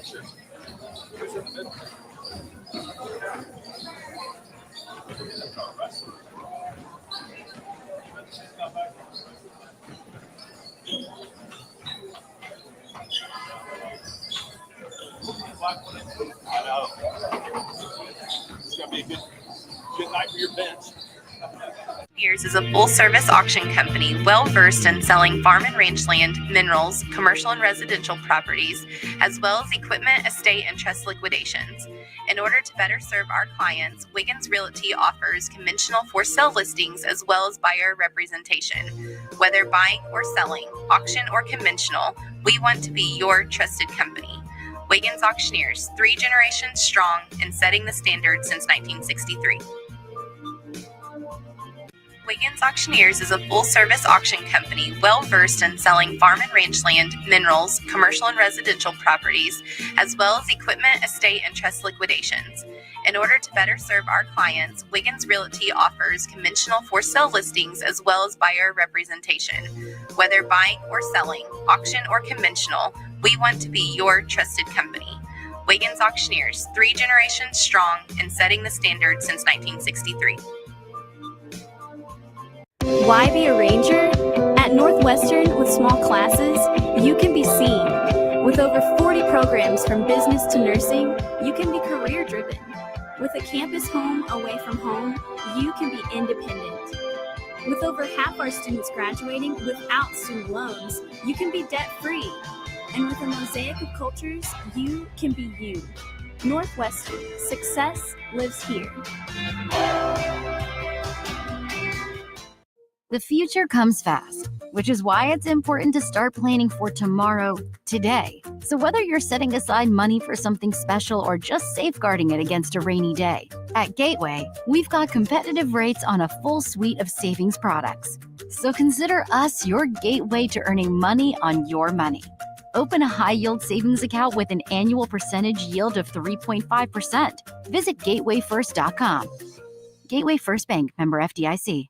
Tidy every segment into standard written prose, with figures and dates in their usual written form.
I know. It's going to be a good night for your bench. Years is a full-service auction company well-versed in selling farm and range land, minerals, commercial and residential properties, as well as equipment, estate, and trust liquidations. In order to better serve our clients, Wiggins Realty offers conventional for-sale listings as well as buyer representation. Whether buying or selling, auction or conventional, we want to be your trusted company. Wiggins Auctioneers, 3 generations strong and setting the standard since 1963. Wiggins Auctioneers is a full-service auction company well-versed in selling farm and range land, minerals, commercial and residential properties, as well as equipment, estate, and trust liquidations. In order to better serve our clients, Wiggins Realty offers conventional for-sale listings as well as buyer representation. Whether buying or selling, auction or conventional, we want to be your trusted company. Wiggins Auctioneers, 3 generations strong and setting the standard since 1963. Why be a ranger? At Northwestern, with small classes, you can be seen. With over 40 programs from business to nursing, you can be career-driven. With a campus home away from home, you can be independent. With over half our students graduating without student loans, you can be debt-free. And with a mosaic of cultures, you can be you. Northwestern, success lives here. The future comes fast, which is why it's important to start planning for tomorrow, today. So whether you're setting aside money for something special or just safeguarding it against a rainy day, at Gateway, we've got competitive rates on a full suite of savings products. So consider us your gateway to earning money on your money. Open a high-yield savings account with an annual percentage yield of 3.5%. Visit gatewayfirst.com. Gateway First Bank, member FDIC.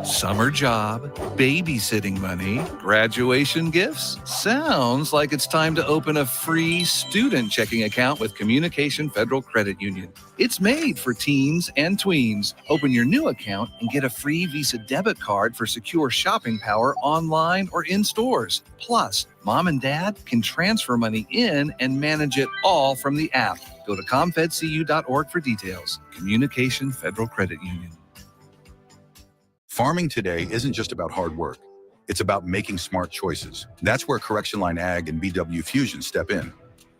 Summer job, babysitting money, graduation gifts. Sounds like it's time to open a free student checking account with Communication Federal Credit Union. It's made for teens and tweens. Open your new account and get a free Visa debit card for secure shopping power online or in stores. Plus, mom and dad can transfer money in and manage it all from the app. Go to comfedcu.org for details. Communication Federal Credit Union. Farming today isn't just about hard work. It's about making smart choices. That's where Correction Line Ag and BW Fusion step in.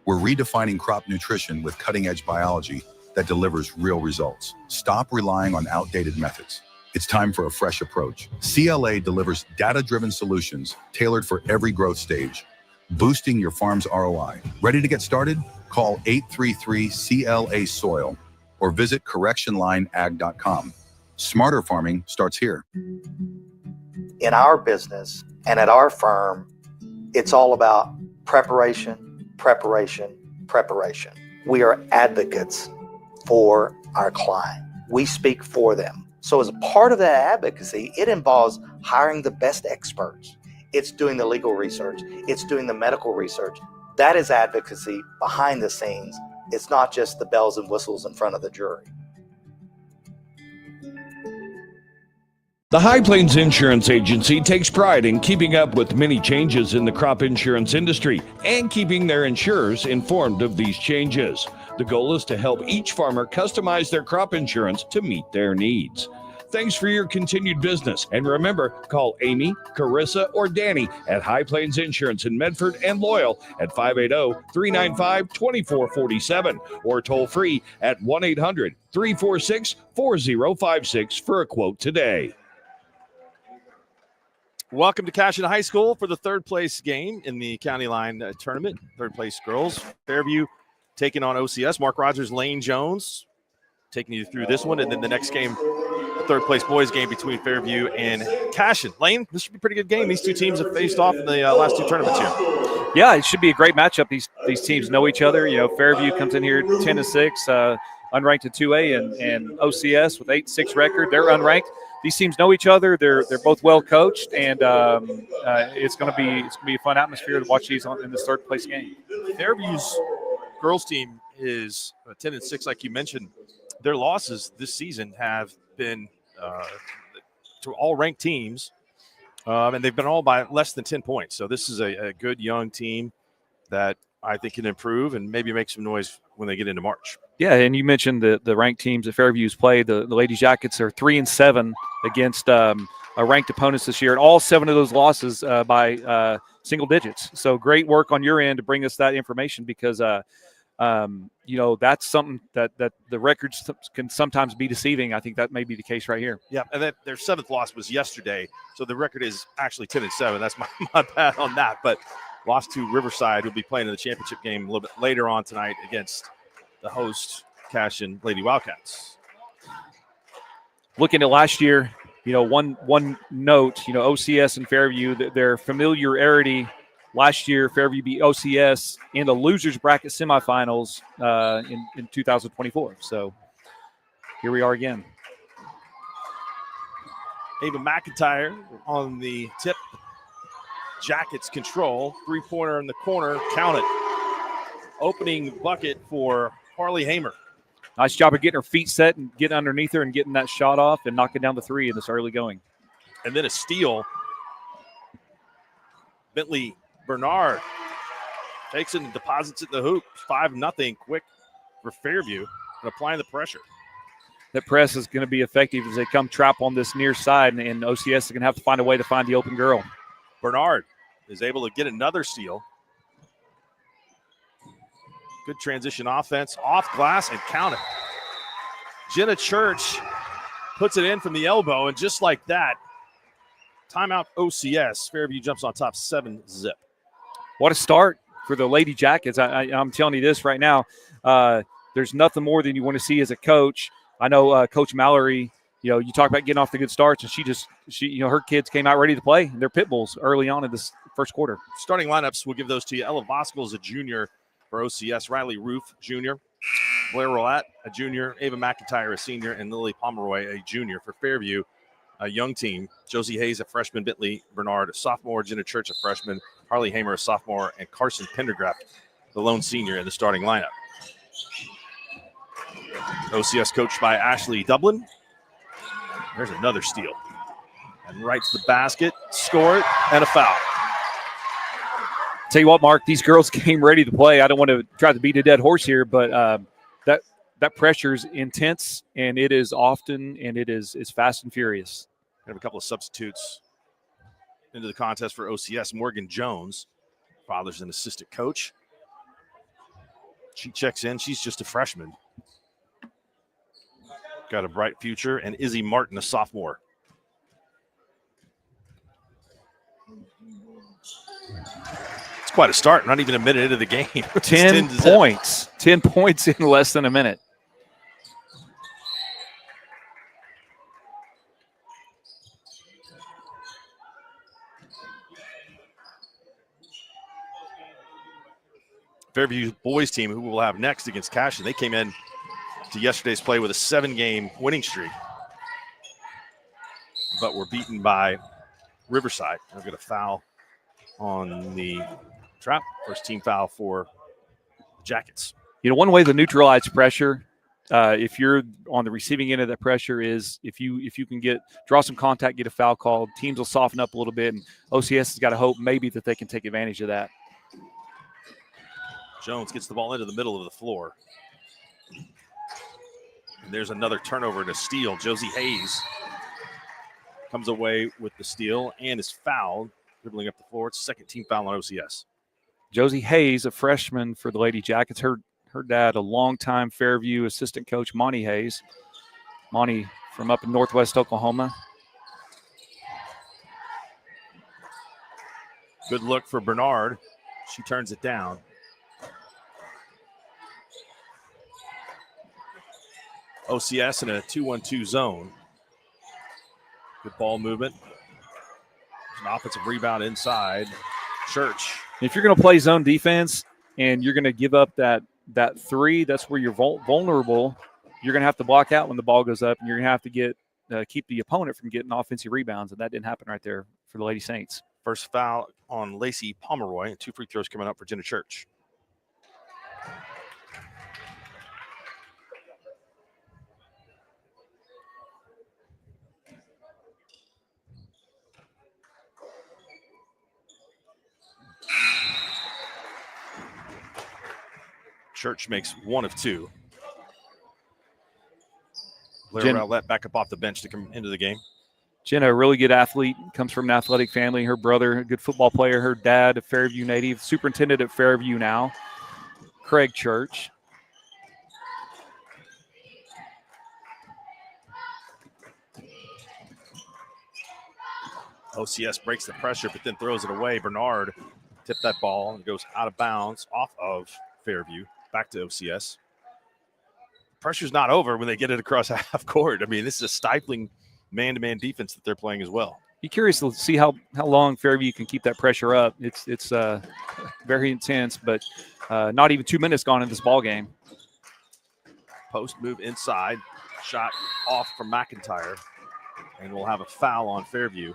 We're redefining crop nutrition with cutting-edge biology that delivers real results. Stop relying on outdated methods. It's time for a fresh approach. CLA delivers data-driven solutions tailored for every growth stage, boosting your farm's ROI. Ready to get started? Call 833-CLA-SOIL or visit correctionlineag.com. Smarter farming starts here. In our business and at our firm, it's all about preparation, preparation, preparation. We are advocates for our client. We speak for them. So as a part of that advocacy, it involves hiring the best experts. It's doing the legal research. It's doing the medical research. That is advocacy behind the scenes. It's not just the bells and whistles in front of the jury. The High Plains Insurance Agency takes pride in keeping up with many changes in the crop insurance industry and keeping their insurers informed of these changes. The goal is to help each farmer customize their crop insurance to meet their needs. Thanks for your continued business. And remember, call Amy, Carissa, or Danny at High Plains Insurance in Medford and Loyal at 580-395-2447 or toll free at 1-800-346-4056 for a quote today. Welcome to Cashion High School for the third place game in the County Line tournament. Third place girls. Fairview taking on OCS. Mark Rogers, Lane Jones taking you through this one. And then the next game, the third place boys game between Fairview and Cashion. Lane, this should be a pretty good game. These two teams have faced off in the last two tournaments here. Yeah, it should be a great matchup. These teams know each other. You know, Fairview comes in here 10-6. unranked in 2A, and OCS with 8-6 record. They're unranked. These teams know each other. They're both well coached, and it's going to be a fun atmosphere to watch these in this third place game. Fairview's girls team is 10-6, like you mentioned. Their losses this season have been to all ranked teams, and they've been all by less than 10 points. So this is a good young team that I think can improve and maybe make some noise when they get into March. Yeah, and you mentioned the ranked teams that Fairview's played. The Lady Jackets are 3-7 against ranked opponents this year, and all 7 of those losses by single digits. So great work on your end to bring us that information, because that's something that the records can sometimes be deceiving. I think that may be the case right here. Yeah, and their 7th loss was yesterday, so the record is actually 10-7. That's my bad on that, but lost to Riverside, who'll be playing in the championship game a little bit later on tonight against the host, Cashion Lady Wildcats. Looking at last year, one note, OCS and Fairview, their familiarity. Last year, Fairview beat OCS in the losers bracket semifinals in 2024. So here we are again. Ava McIntyre on the tip. Jackets control. 3-pointer in the corner. Count it. Opening bucket for Harley Hamer. Nice job of getting her feet set and getting underneath her and getting that shot off and knocking down the 3 in this early going. And then a steal. Bentley Bernard takes it and deposits it in the hoop. 5-0 quick for Fairview, and applying the pressure. That press is going to be effective as they come trap on this near side, and OCS is going to have to find a way to find the open girl. Bernard is able to get another steal. Good transition offense, off glass, and count it. Jenna Church puts it in from the elbow, and just like that, timeout OCS. Fairview jumps on top 7-0. What a start for the Lady Jackets. I'm telling you this right now. There's nothing more than you want to see as a coach. I know Coach Mallory, you talk about getting off the good starts, and she her kids came out ready to play. They're pit bulls early on in this first quarter. Starting lineups, we'll give those to you. Ella Voskel is a junior for OCS. Riley Roof, junior. Blair Rollette, a junior. Ava McIntyre, a senior. And Lily Pomeroy, a junior. For Fairview, a young team. Josie Hayes, a freshman. Bentley Bernard, a sophomore. Jenna Church, a freshman. Harley Hamer, a sophomore. And Carson Pendergraft, the lone senior in the starting lineup. OCS coached by Ashley Dublin. There's another steal. And right to the basket. Score it, and a foul. Tell you what, Mark, these girls came ready to play. I don't want to try to beat a dead horse here, but that pressure is intense, and it is often, and it is fast and furious. We have a couple of substitutes into the contest for OCS. Morgan Jones, father's an assistant coach. She checks in. She's just a freshman. Got a bright future. And Izzy Martin, a sophomore. It's quite a start. Not even a minute into the game. 10 points. 10 points in less than a minute. Fairview boys team, who we'll have next against Cashion, they came in to yesterday's play with a 7-game winning streak, but were beaten by Riverside. They'll get a foul on the trap. First team foul for Jackets. One way to neutralize pressure, if you're on the receiving end of that pressure, is if you can draw some contact, get a foul called, teams will soften up a little bit, and OCS has got to hope maybe that they can take advantage of that. Jones gets the ball into the middle of the floor. And there's another turnover and a steal. Josie Hayes comes away with the steal and is fouled, dribbling up the floor. It's second team foul on OCS. Josie Hayes, a freshman for the Lady Jackets. Her dad, a longtime Fairview assistant coach, Monty Hayes. Monty from up in northwest Oklahoma. Good look for Bernard. She turns it down. OCS in a 2-1-2 zone. Good ball movement. An offensive rebound inside. Church. If you're going to play zone defense and you're going to give up that 3, that's where you're vulnerable. you're going to have to block out when the ball goes up, and you're going to have to keep the opponent from getting offensive rebounds, and that didn't happen right there for the Lady Saints. First foul on Lacey Pomeroy, and 2 free throws coming up for Jenna Church. Church makes 1 of 2. Blair Rowlett back up off the bench to come into the game. Jenna, a really good athlete, comes from an athletic family. Her brother, a good football player. Her dad, a Fairview native, superintendent at Fairview now, Craig Church. OCS breaks the pressure, but then throws it away. Bernard tipped that ball and goes out of bounds off of Fairview, back to OCS. Pressure's not over when they get it across half court. I mean, this is a stifling man-to-man defense that they're playing as well. Be curious to see how long Fairview can keep that pressure up. It's very intense, but not even 2 minutes gone in this ball game. Post move inside, shot off from McIntyre, and we'll have a foul on Fairview.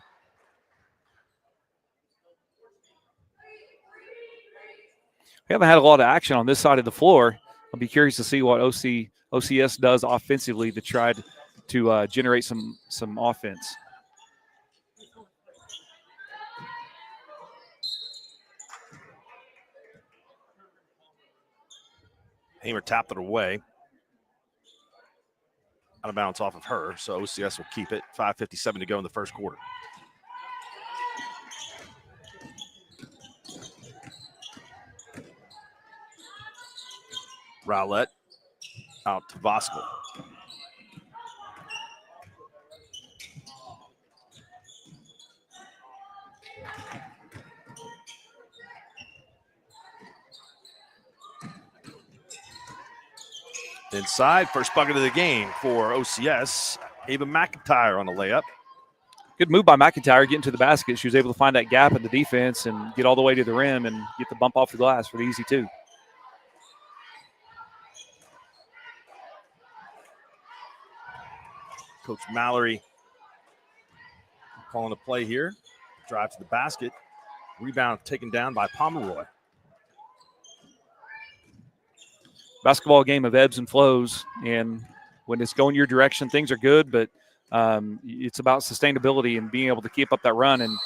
We haven't had a lot of action on this side of the floor. I'll be curious to see what OCS does offensively to try to generate some offense. Hamer tapped it away. Out of bounds off of her, so OCS will keep it. 5:57 to go in the first quarter. Rowlett out to Voskel. Inside, first bucket of the game for OCS. Ava McIntyre on the layup. Good move by McIntyre getting to the basket. She was able to find that gap in the defense and get all the way to the rim and get the bump off the glass for the easy 2. Coach Mallory calling a play here. Drive to the basket. Rebound taken down by Pomeroy. Basketball game of ebbs and flows, and when it's going your direction, things are good, but it's about sustainability and being able to keep up that run. And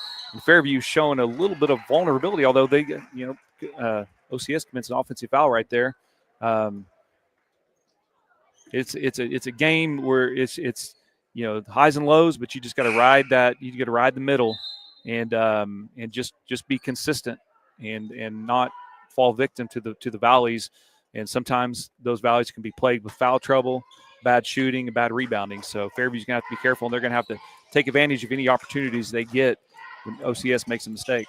Fairview's showing a little bit of vulnerability, although they, OCS commits an offensive foul right there. It's a game where it's highs and lows, but you just got to ride that. You got to ride the middle, and just be consistent and not fall victim to the valleys. And sometimes those valleys can be plagued with foul trouble, bad shooting, and bad rebounding. So Fairview's going to have to be careful, and they're going to have to take advantage of any opportunities they get when OCS makes a mistake.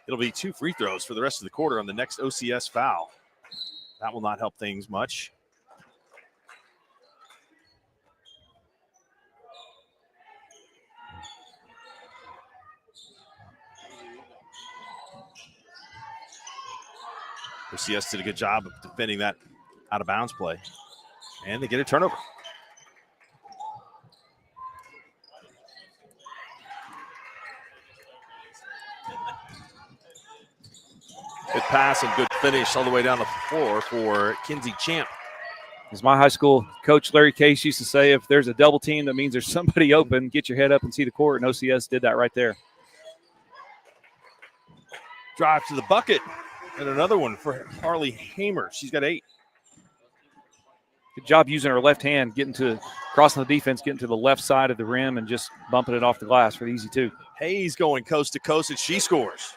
It'll be 2 free throws for the rest of the quarter on the next OCS foul. That will not help things much. OCS did a good job of defending that out-of-bounds play. And they get a turnover. Good pass and good finish all the way down the floor for Kinsey Champ. As my high school coach, Larry Case, used to say, if there's a double team, that means there's somebody open. Get your head up and see the court, and OCS did that right there. Drive to the bucket. And another one for Harley Hamer. She's got 8. Good job using her left hand, crossing the defense, getting to the left side of the rim and just bumping it off the glass for the easy 2. Hayes going coast to coast, and she scores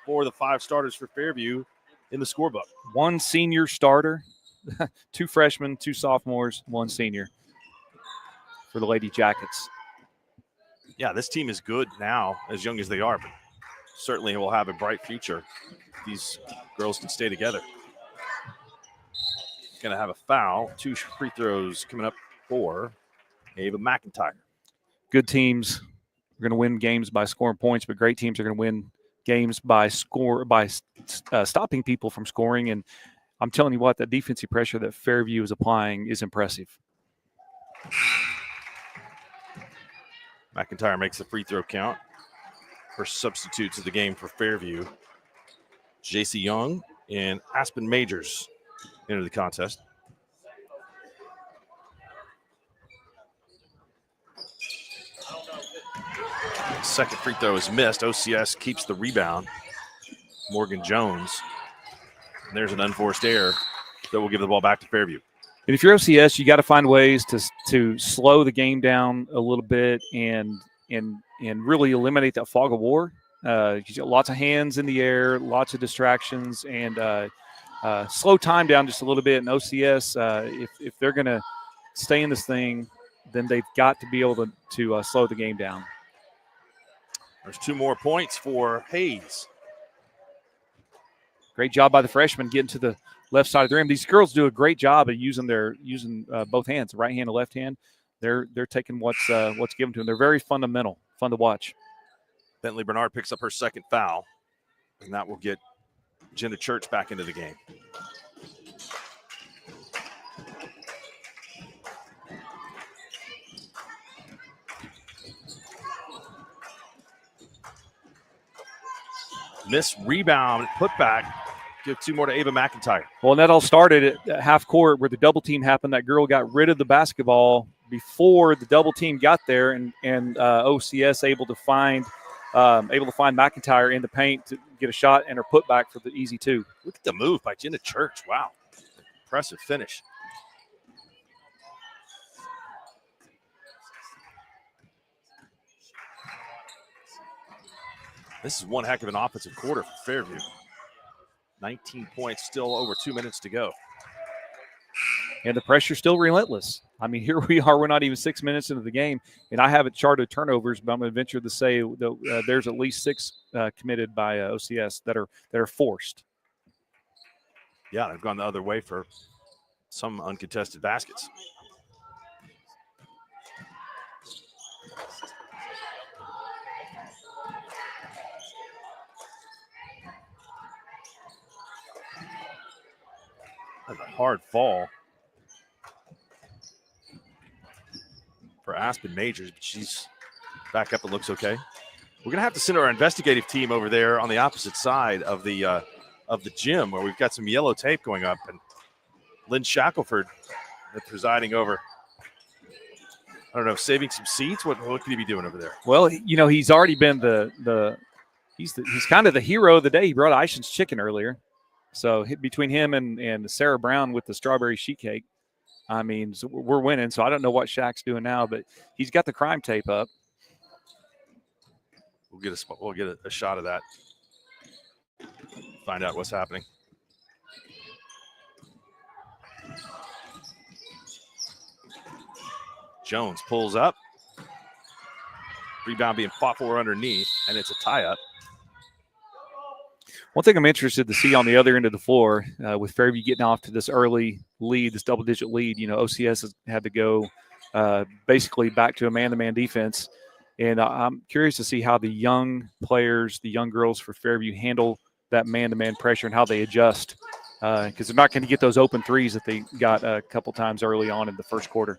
for the 5 starters for Fairview in the scorebook. 1 senior starter, 2 freshmen, 2 sophomores, 1 senior for the Lady Jackets. Yeah, this team is good now, as young as they are, but certainly will have a bright future. These girls can stay together. Going to have a foul. 2 free throws coming up for Ava McIntyre. Good teams are going to win games by scoring points, but great teams are going to win games by stopping people from scoring. And I'm telling you what, that defensive pressure that Fairview is applying is impressive. McIntyre makes the free throw count. First substitutes of the game for Fairview. J.C. Young and Aspen Majors into the contest. Second free throw is missed. OCS keeps the rebound. Morgan Jones. And there's an unforced error that will give the ball back to Fairview. And if you're OCS, you got to find ways to slow the game down a little bit and really eliminate that fog of war. You got lots of hands in the air, lots of distractions, and slow time down just a little bit. And OCS, if they're going to stay in this thing, then they've got to be able to slow the game down. There's 2 more points for Hayes. Great job by the freshman getting to the left side of the rim. These girls do a great job at using both hands, the right hand and left hand. They're taking what's given to them. They're very fundamental, fun to watch. Bentley Bernard picks up her second foul, and that will get Jenna Church back into the game. Miss rebound, put back. Give 2 more to Ava McIntyre. Well, and that all started at half court where the double team happened. That girl got rid of the basketball before the double team got there, and OCS able to find McIntyre in the paint to get a shot and her putback for the easy 2. Look at the move by Jenna Church. Wow. Impressive finish. This is one heck of an offensive quarter for Fairview. 19 points, still over 2 minutes to go. And the pressure's still relentless. I mean, here we are. We're not even 6 minutes into the game, and I haven't charted turnovers, but I'm going to venture to say that there's at least 6 committed by OCS that are forced. Yeah, they've gone the other way for some uncontested baskets. That's a hard fall for Aspen Majors, but she's back up. It looks okay. We're gonna have to send our investigative team over there on the opposite side of the gym where we've got some yellow tape going up, and Lynn Shackelford presiding over. I don't know, saving some seats. What could he be doing over there? Well, he's already been he's kind of the hero of the day. He brought Ishan's chicken earlier. So between him and Sarah Brown with the strawberry sheet cake, I mean, so we're winning. So I don't know what Shaq's doing now, but he's got the crime tape up. We'll get a shot of that. Find out what's happening. Jones pulls up. Rebound being fought for underneath, and it's a tie-up. One thing I'm interested to see on the other end of the floor, with Fairview getting off to this early lead, this double-digit lead, OCS has had to go basically back to a man-to-man defense. And I'm curious to see how the young players, the young girls for Fairview handle that man-to-man pressure and how they adjust, because they're not going to get those open threes that they got a couple times early on in the first quarter.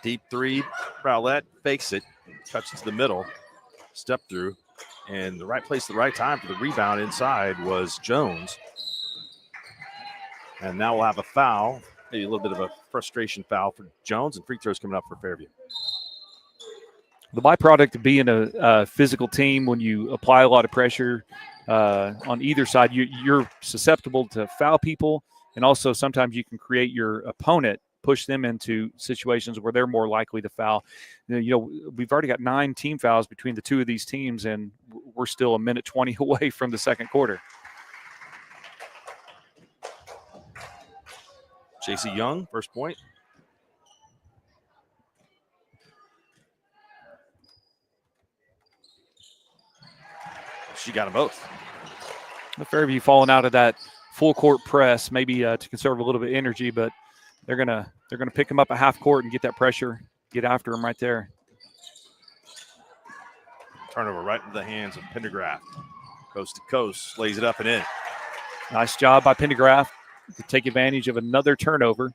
Deep three, Prowlett fakes it, cuts it to the middle, step through. And the right place at the right time for the rebound inside was Jones. And now we'll have a foul, maybe a little bit of a frustration foul for Jones, and free throws coming up for Fairview. The byproduct of being a physical team, when you apply a lot of pressure on either side, you're susceptible to foul people, and also sometimes you can create your opponent, push them into situations where they're more likely to foul. We've already got 9 team fouls between the 2 of these teams, and we're still a minute 20 away from the second quarter. J.C. Young, first point. She got them both. The Fairview falling out of that full court press, maybe to conserve a little bit of energy, but they're gonna pick him up at half court and get that pressure, get after him right there. Turnover right into the hands of Pendergraft. Coast to coast, lays it up and in. Nice job by Pendergraft to take advantage of another turnover.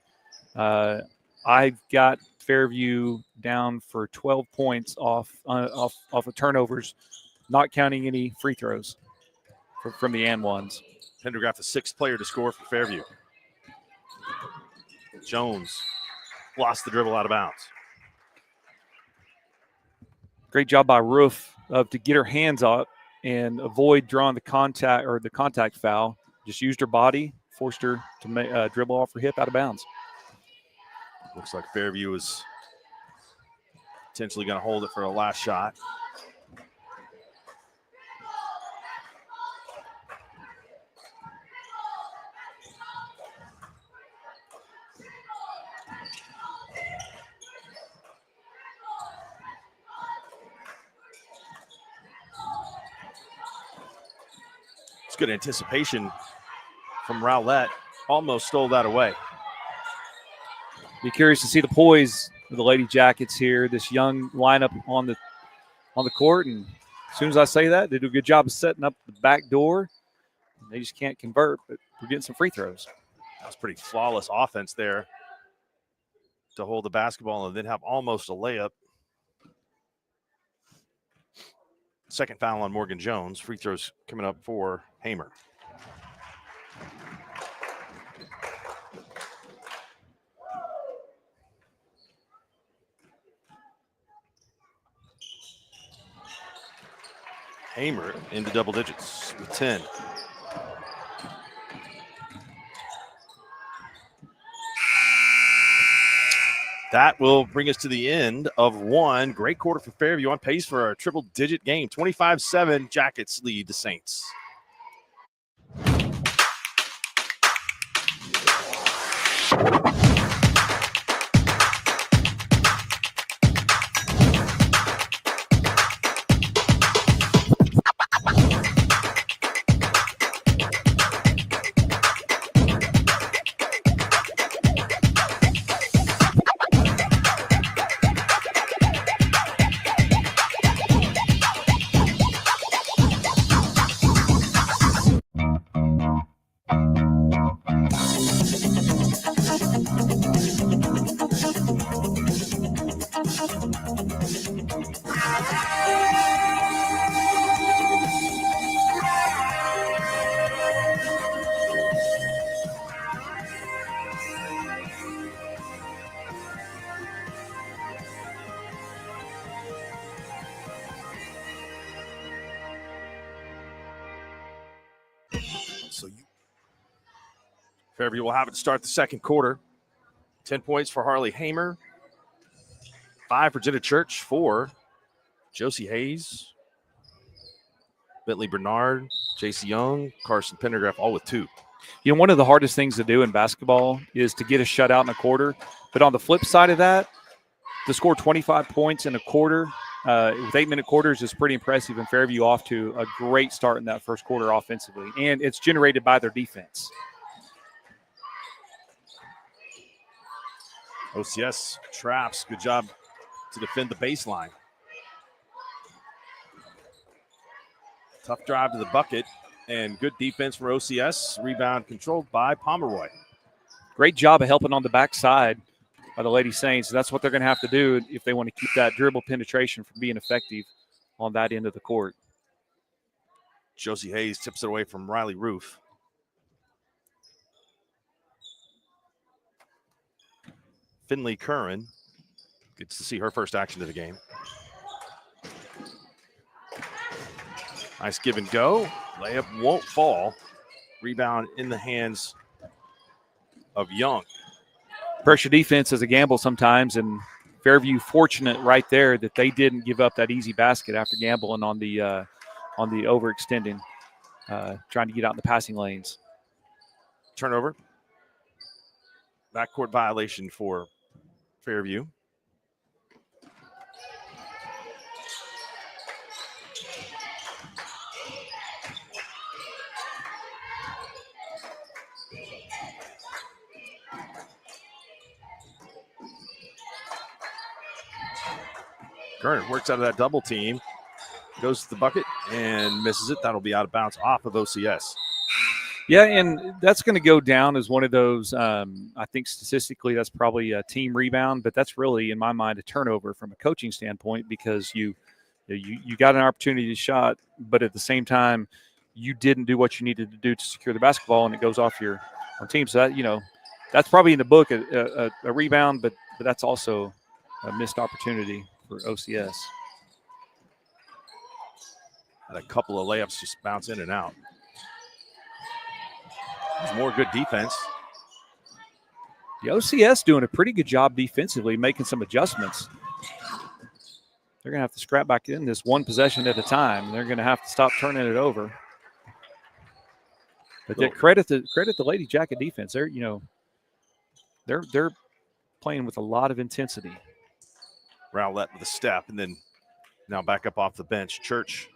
I've got Fairview down for 12 points off of turnovers, not counting any free throws from the and ones. Pendergraft, the sixth player to score for Fairview. Jones lost the dribble out of bounds. Great job by Roof to get her hands up and avoid drawing the contact foul. Just used her body, forced her to dribble off her hip out of bounds. Looks like Fairview is potentially going to hold it for a last shot. It's good anticipation from Rowlett. Almost stole that away. Be curious to see the poise of the Lady Jackets here. This young lineup on the court, and as soon as I say that, they do a good job of setting up the back door. They just can't convert, but we're getting some free throws. That was pretty flawless offense there to hold the basketball and then have almost a layup. Second foul on Morgan Jones. Free throws coming up for Hamer. Hamer into double digits with 10. That will bring us to the end of one. Great quarter for Fairview, on pace for a triple-digit game. 25-7, Jackets lead the Saints. Fairview will have it to start the second quarter. 10 points for Harley Hamer. 5 for Jenna Church. 4 Josie Hayes, Bentley Bernard, JC Young, Carson Pendergraft, all with 2. You know, one of the hardest things to do in basketball is to get a shutout in a quarter. But on the flip side of that, to score 25 points in a quarter with 8-minute quarters is pretty impressive, and Fairview off to a great start in that first quarter offensively. And it's generated by their defense. OCS traps. Good job to defend the baseline. Tough drive to the bucket and good defense for OCS. Rebound controlled by Pomeroy. Great job of helping on the backside by the Lady Saints. That's what they're going to have to do if they want to keep that dribble penetration from being effective on that end of the court. Josie Hayes tips it away from Riley Roof. Finley Curran gets to see her first action of the game. Nice give and go. Layup won't fall. Rebound in the hands of Young. Pressure defense is a gamble sometimes, and Fairview fortunate right there that they didn't give up that easy basket after gambling on the overextending, trying to get out in the passing lanes. Turnover. Backcourt violation for Fairview. Curran works out of that double team, goes to the bucket and misses it. That'll be out of bounds off of OCS. Yeah, and that's going to go down as one of those. I think statistically, that's probably a team rebound, but that's really, in my mind, a turnover from a coaching standpoint because you got an opportunity to shot, but at the same time, you didn't do what you needed to do to secure the basketball, and it goes off your team. So that that's probably in the book a rebound, but that's also a missed opportunity for OCS. Had a couple of layups just bounce in and out. There's more good defense. The OCS doing a pretty good job defensively, making some adjustments. They're going to have to scrap back in this one possession at a time. They're going to have to stop turning it over. But credit the Lady Jacket defense. They're playing with a lot of intensity. Rowlett with a step, and then now back up off the bench. Church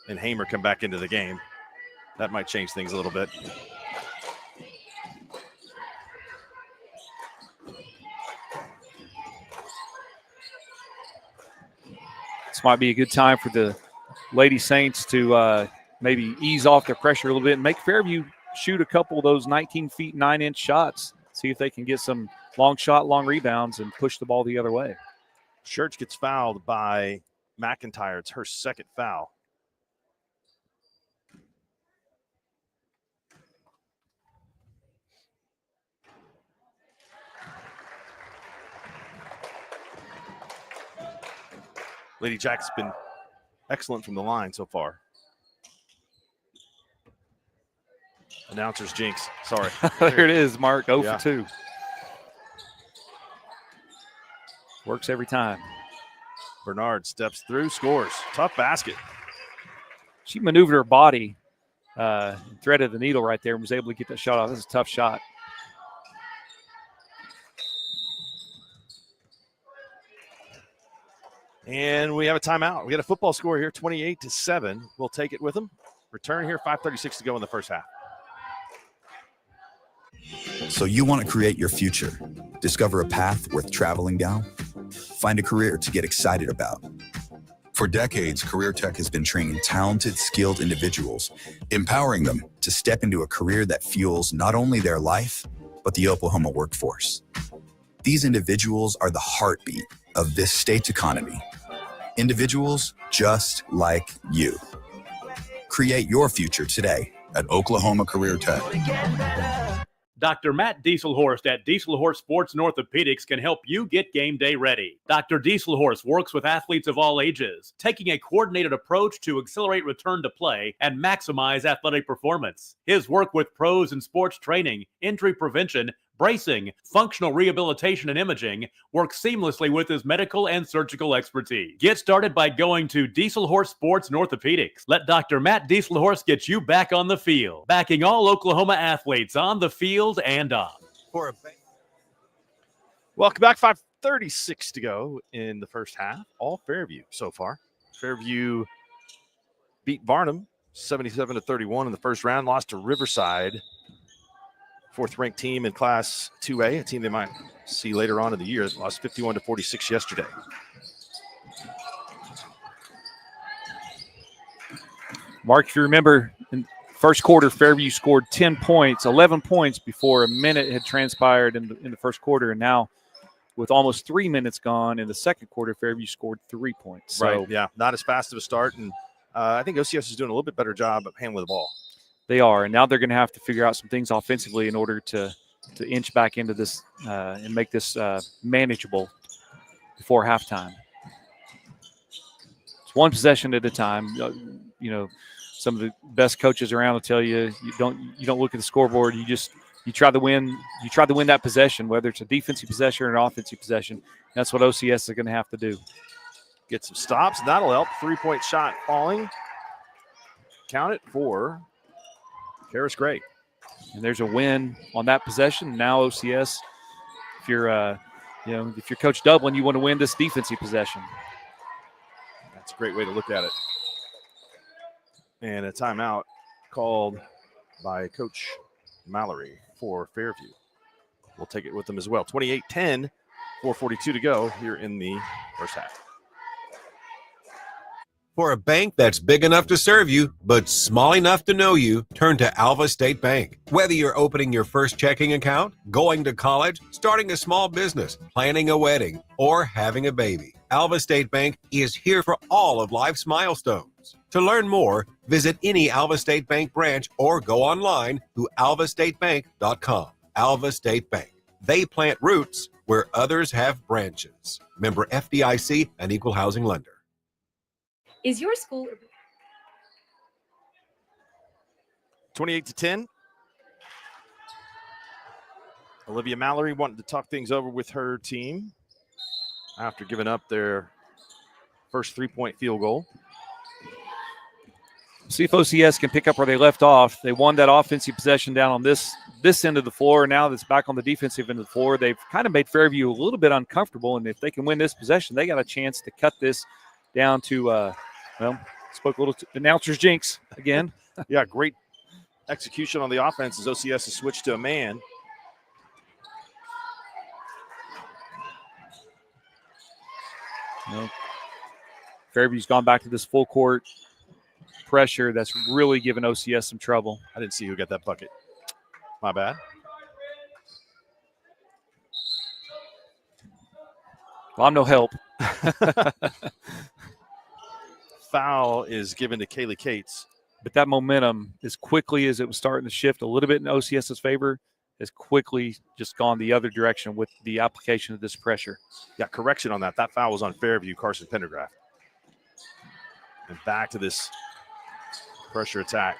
and Hamer come back into the game. That might change things a little bit. This might be a good time for the Lady Saints to maybe ease off their pressure a little bit and make Fairview shoot a couple of those 19 feet 9-inch shots. See if they can get some long shot, long rebounds, and push the ball the other way. Church gets fouled by McIntyre. It's her second foul. Lady Jack's been excellent from the line so far. Announcer's jinx. Sorry. There it is, Mark. 0 for 2. Works every time. Bernard steps through, scores. Tough basket. She maneuvered her body, threaded the needle right there, and was able to get that shot off. This is a tough shot. And we have a timeout. We got a football score here, 28-7. We'll take it with them. Return here, 5:36 to go in the first half. So you want to create your future, discover a path worth traveling down, find a career to get excited about. For decades, Career Tech has been training talented, skilled individuals, empowering them to step into a career that fuels not only their life, but the Oklahoma workforce. These individuals are the heartbeat of this state's economy. Individuals just like you. Create your future today at Oklahoma Career Tech. Dr. Matt Dieselhorst at Dieselhorst Sports and Orthopedics can help you get game day ready. Dr. Dieselhorst works with athletes of all ages, taking a coordinated approach to accelerate return to play and maximize athletic performance. His work with pros in sports training, injury prevention, bracing, functional rehabilitation, and imaging works seamlessly with his medical and surgical expertise. Get started by going to Dieselhorst Sports and Orthopedics. Let Dr. Matt Dieselhorst get you back on the field, backing all Oklahoma athletes on the field and off. Welcome back. 5:36 to go in the first half. All Fairview so far. Fairview beat Varnum 77-31 in the first round, lost to Riverside, fourth-ranked team in Class 2A, a team they might see later on in the year. Lost 51-46 yesterday. Mark, if you remember, in first quarter, Fairview scored 10 points, 11 points before a minute had transpired in the first quarter. And now, with almost 3 minutes gone in the second quarter, Fairview scored 3 points. So, right, yeah, not as fast of a start. And I think OCS is doing a little bit better job of handling the ball. They are, and now they're going to have to figure out some things offensively in order to inch back into this and make this manageable before halftime. It's one possession at a time. Some of the best coaches around will tell you you don't look at the scoreboard. You try to win. You try to win that possession, whether it's a defensive possession or an offensive possession. That's what OCS is going to have to do. Get some stops. That'll help. 3-point shot falling. Count it for Harris Gray. And there's a win on that possession. Now OCS, if you're Coach Dublin, you want to win this defensive possession. That's a great way to look at it. And a timeout called by Coach Mallory for Fairview. We'll take it with them as well. 28-10, 4:42 to go here in the first half. For a bank that's big enough to serve you, but small enough to know you, turn to Alva State Bank. Whether you're opening your first checking account, going to college, starting a small business, planning a wedding, or having a baby, Alva State Bank is here for all of life's milestones. To learn more, visit any Alva State Bank branch or go online to alvastatebank.com. Alva State Bank. They plant roots where others have branches. Member FDIC, an equal housing lender. Is your school 28-10. Olivia Mallory wanted to talk things over with her team after giving up their first 3-point field goal. See if OCS can pick up where they left off. They won that offensive possession down on this end of the floor. Now that's back on the defensive end of the floor. They've kind of made Fairview a little bit uncomfortable, and if they can win this possession, they got a chance to cut this down to spoke a little announcer's jinx again. Yeah, great execution on the offense as OCS has switched to a man. Fairview's gone back to this full court pressure that's really given OCS some trouble. I didn't see who got that bucket. My bad. Well, I'm no help. Foul is given to Kaylee Cates. But that momentum, as quickly as it was starting to shift a little bit in OCS's favor, has quickly just gone the other direction with the application of this pressure. Yeah, correction on that. That foul was on Fairview, Carson Pendergraft. And back to this pressure attack.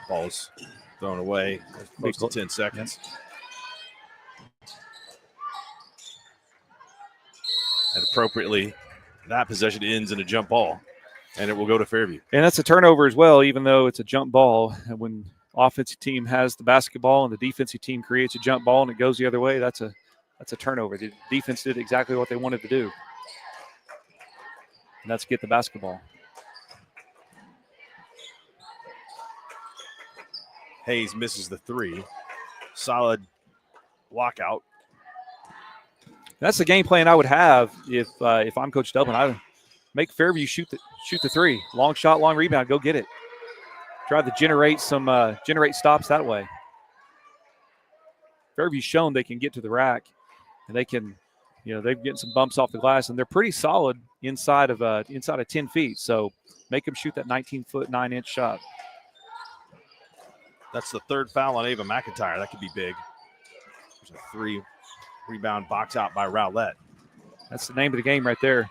Ball's thrown away. Close to 10 seconds. And appropriately, that possession ends in a jump ball, and it will go to Fairview. And that's a turnover as well, even though it's a jump ball. And when offensive team has the basketball and the defensive team creates a jump ball and it goes the other way, that's a turnover. The defense did exactly what they wanted to do. And that's get the basketball. Hayes misses the three. Solid lockout. That's the game plan I would have if I'm Coach Dublin. I would make Fairview shoot the three. Long shot, long rebound, go get it. Try to generate stops that way. Fairview's shown they can get to the rack, and they can, they're getting some bumps off the glass, and they're pretty solid inside of 10 feet. So make them shoot that 19-foot, 9-inch shot. That's the third foul on Ava McIntyre. That could be big. There's a 3 rebound box out by Rowlett. That's the name of the game right there.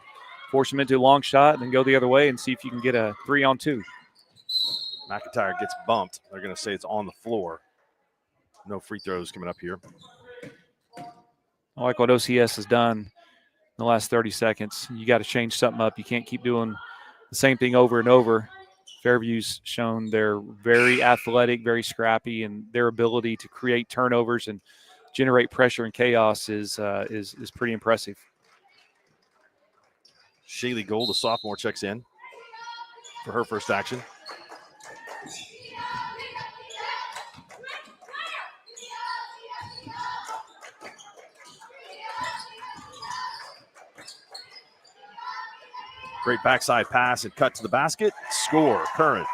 Force them into a long shot and then go the other way and see if you can get a 3-on-2. McIntyre gets bumped. They're going to say it's on the floor. No free throws coming up here. I like what OCS has done in the last 30 seconds. You got to change something up. You can't keep doing the same thing over and over. Fairview's shown they're very athletic, very scrappy, and their ability to create turnovers and generate pressure and chaos is pretty impressive. Shaylee Gold, the sophomore, checks in for her first action. Great backside pass and cut to the basket. Score, Curran.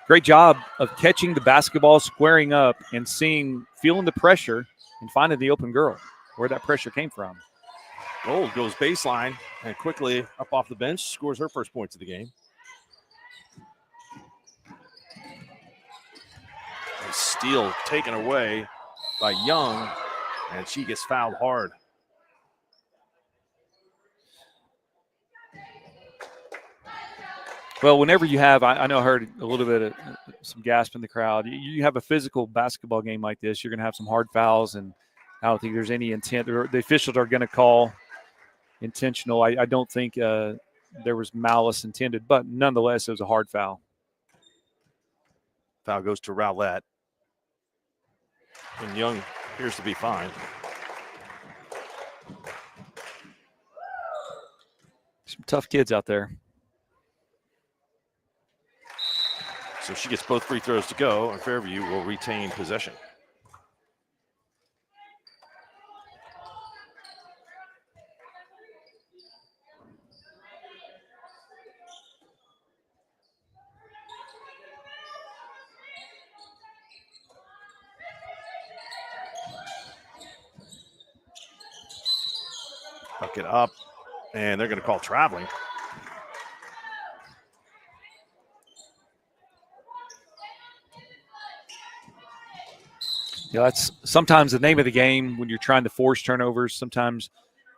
Great job of catching the basketball, squaring up, and feeling the pressure and finding the open girl, where that pressure came from. Gold goes baseline and quickly up off the bench, scores her first points of the game. A steal taken away by Young, and she gets fouled hard. Well, whenever you have, I know I heard a little bit of some gasp in the crowd. You have a physical basketball game like this, you're going to have some hard fouls, and I don't think there's any intent. The officials are going to call intentional. I don't think there was malice intended, but nonetheless, it was a hard foul. Foul goes to Rowlett. And Young appears to be fine. Some tough kids out there. So she gets both free throws to go, and Fairview will retain possession. Tuck it up, and they're going to call traveling. Yeah, that's sometimes the name of the game when you're trying to force turnovers. Sometimes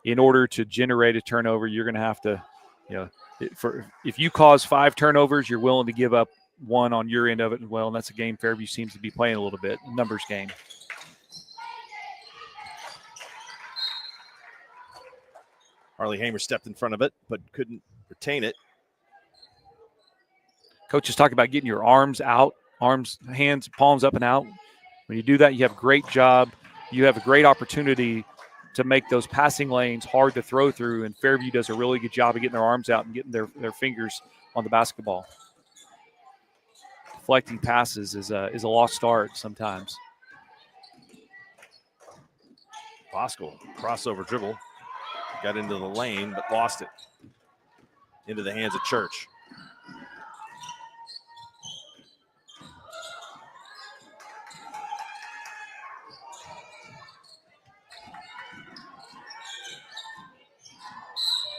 in order to generate a turnover, you're going to have to, if you cause 5 turnovers, you're willing to give up 1 on your end of it as well. And that's a game Fairview seems to be playing a little bit, numbers game. Harley Hamer stepped in front of it, but couldn't retain it. Coach is talking about getting your arms out, hands, palms up and out. When you do that, you have a great job. You have a great opportunity to make those passing lanes hard to throw through, and Fairview does a really good job of getting their arms out and getting their fingers on the basketball. Deflecting passes is a lost start sometimes. Bosco, crossover dribble. Got into the lane, but lost it. Into the hands of Church.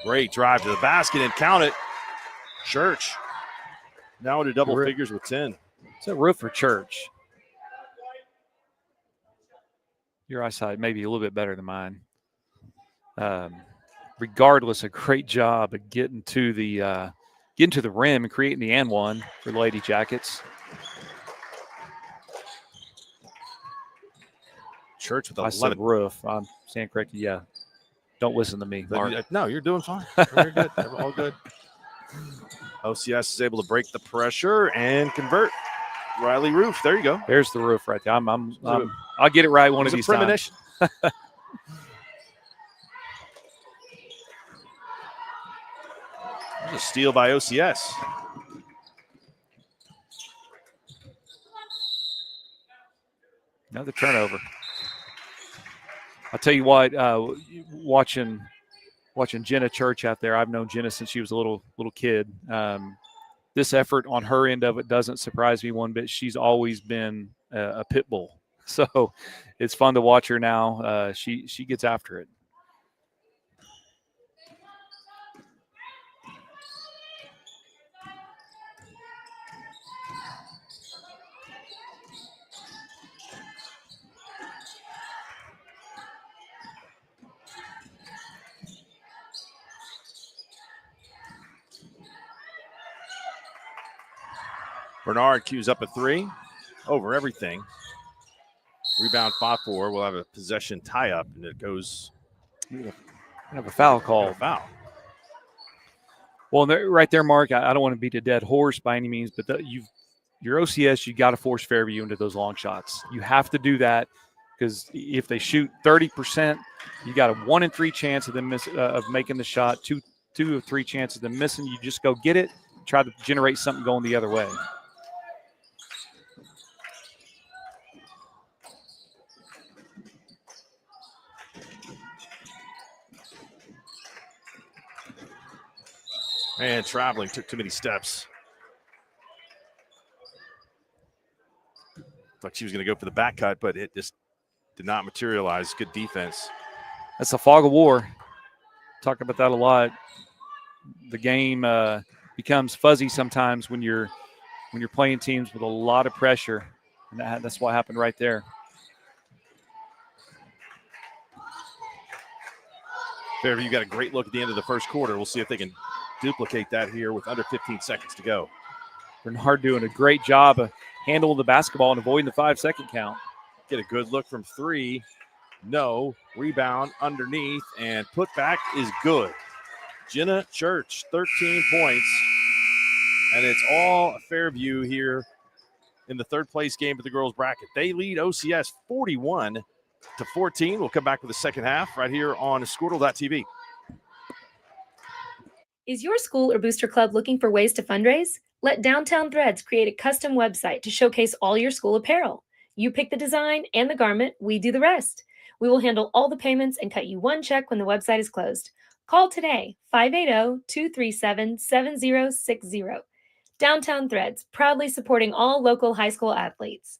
Great drive to the basket and count it. Church now into double figures with 10. It's a roof for Church. Your eyesight may be a little bit better than mine. Regardless, a great job of getting to the rim and creating the and one for the Lady Jackets. Church with 11. I said roof. I'm saying correctly. Yeah. Don't listen to me, Mark. No, you're doing fine. Very good. All good. OCS is able to break the pressure and convert. Riley Roof. There you go. There's the roof right there. I'll get it right one of these times. There's a steal by OCS. Another turnover. I'll tell you what, watching Jenna Church out there, I've known Jenna since she was a little kid. This effort on her end of it doesn't surprise me one bit. She's always been a pit bull. So it's fun to watch her now. She gets after it. Bernard cues up a 3 over everything. Rebound 5-4. We'll have a possession tie-up, and it goes. We have a foul call. Foul. Well, right there, Mark, I don't want to beat a dead horse by any means, but your OCS, you got to force Fairview into those long shots. You have to do that because if they shoot 30%, you got a 1 in 3 chance of them of making the shot, 2 or 3 chances of them missing. You just go get it, try to generate something going the other way. And traveling, took too many steps. Thought she was going to go for the back cut, but it just did not materialize. Good defense. That's a fog of war. Talk about that a lot. The game becomes fuzzy sometimes when you're playing teams with a lot of pressure, and that's what happened right there. Fairview got a great look at the end of the first quarter. We'll see if they can duplicate that here with under 15 seconds to go. Bernard doing a great job of handling the basketball and avoiding the 5-second count. Get a good look from 3. No. Rebound underneath, and putback is good. Jenna Church, 13 points. And it's all Fairview here in the third place game of the girls bracket. They lead OCS 41-14. We'll come back with the second half right here on Squirtle.tv. Is your school or booster club looking for ways to fundraise? Let Downtown Threads create a custom website to showcase all your school apparel. You pick the design and the garment, we do the rest. We will handle all the payments and cut you one check when the website is closed. Call today, 580-237-7060. Downtown Threads, proudly supporting all local high school athletes.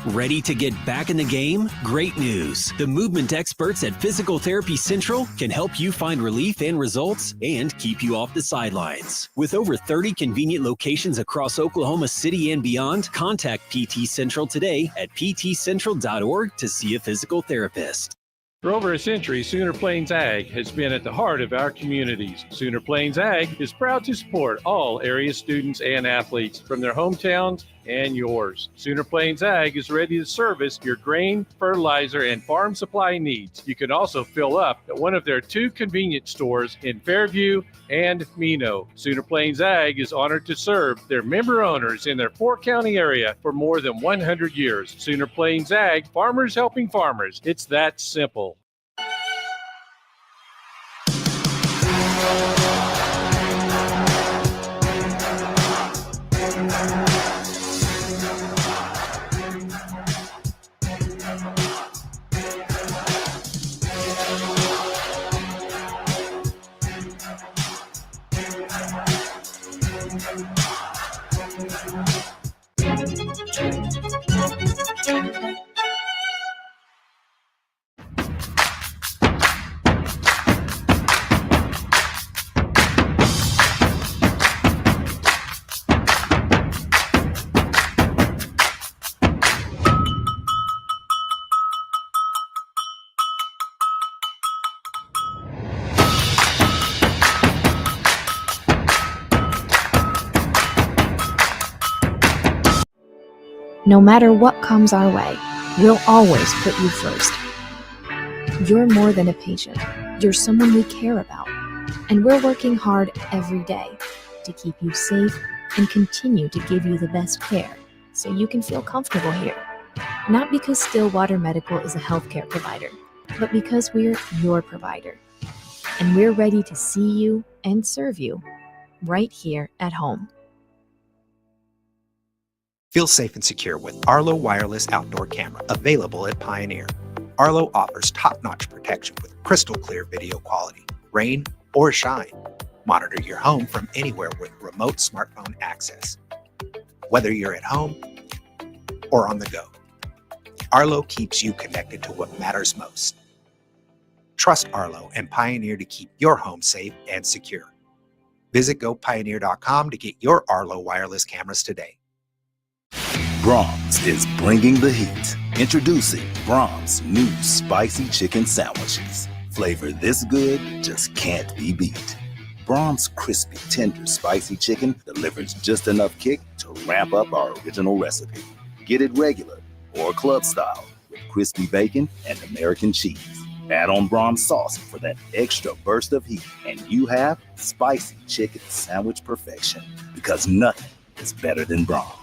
Ready to get back in the game? Great news! The movement experts at Physical Therapy Central can help you find relief and results and keep you off the sidelines. With over 30 convenient locations across Oklahoma City and beyond, contact PT Central today at ptcentral.org to see a physical therapist. For over a century, Sooner Plains Ag has been at the heart of our communities. Sooner Plains Ag is proud to support all area students and athletes from their hometowns and yours. Sooner Plains Ag is ready to service your grain, fertilizer, and farm supply needs. You can also fill up at one of their 2 convenience stores in Fairview and Mino. Sooner Plains Ag is honored to serve their member owners in their 4-county area for more than 100 years. Sooner Plains Ag, farmers helping farmers. It's that simple. No matter what comes our way, we'll always put you first. You're more than a patient. You're someone we care about. And we're working hard every day to keep you safe and continue to give you the best care so you can feel comfortable here. Not because Stillwater Medical is a healthcare provider, but because we're your provider. And we're ready to see you and serve you right here at home. Feel safe and secure with Arlo Wireless Outdoor Camera, available at Pioneer. Arlo offers top-notch protection with crystal clear video quality, rain or shine. Monitor your home from anywhere with remote smartphone access, whether you're at home or on the go. Arlo keeps you connected to what matters most. Trust Arlo and Pioneer to keep your home safe and secure. Visit gopioneer.com to get your Arlo wireless cameras today. Brahms is bringing the heat. Introducing Brahms' new spicy chicken sandwiches. Flavor this good just can't be beat. Brahms' crispy, tender, spicy chicken delivers just enough kick to ramp up our original recipe. Get it regular or club style with crispy bacon and American cheese. Add on Brahms sauce for that extra burst of heat, and you have spicy chicken sandwich perfection, because nothing is better than Brahms.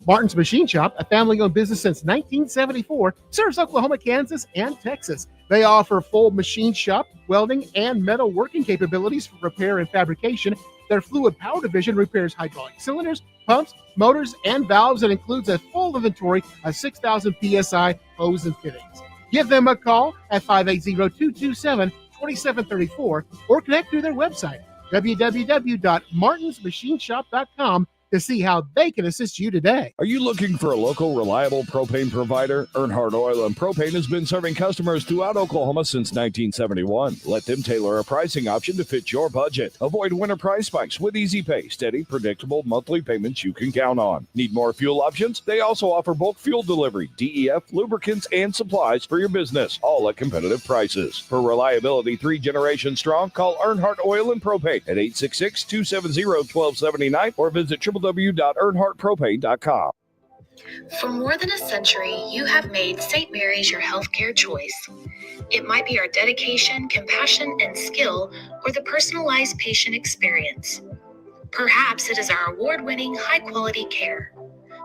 Martin's Machine Shop, a family-owned business since 1974, serves Oklahoma, Kansas, and Texas. They offer full machine shop, welding, and metal working capabilities for repair and fabrication. Their fluid power division repairs hydraulic cylinders, pumps, motors, and valves, and includes a full inventory of 6,000 PSI hose and fittings. Give them a call at 580-227-2734 or connect through their website, www.martinsmachineshop.com, to see how they can assist you today. Are you looking for a local, reliable propane provider? Earnhardt Oil and Propane has been serving customers throughout Oklahoma since 1971. Let them tailor a pricing option to fit your budget. Avoid winter price spikes with easy pay, steady, predictable monthly payments you can count on. Need more fuel options? They also offer bulk fuel delivery, DEF, lubricants, and supplies for your business, all at competitive prices. For reliability 3 generations strong, call Earnhardt Oil and Propane at 866-270-1279 or visit www.earnhardtpropane.com. For more than a century, you have made St. Mary's your healthcare choice. It might be our dedication, compassion, and skill, or the personalized patient experience. Perhaps it is our award-winning, high-quality care.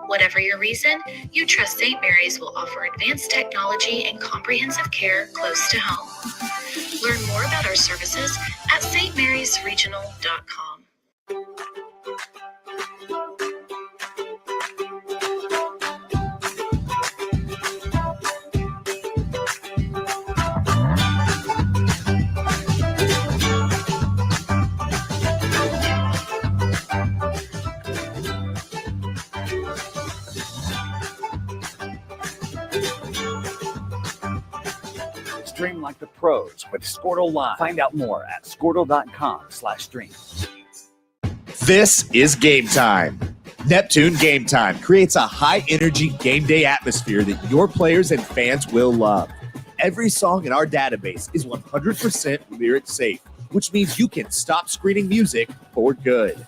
Whatever your reason, you trust St. Mary's will offer advanced technology and comprehensive care close to home. Learn more about our services at stmarysregional.com. Stream like the pros with Squirtle Live. Find out more at squirtle.com/stream. This is Game Time. Neptune Game Time creates a high-energy game day atmosphere that your players and fans will love. Every song in our database is 100% lyric safe, which means you can stop screening music for good.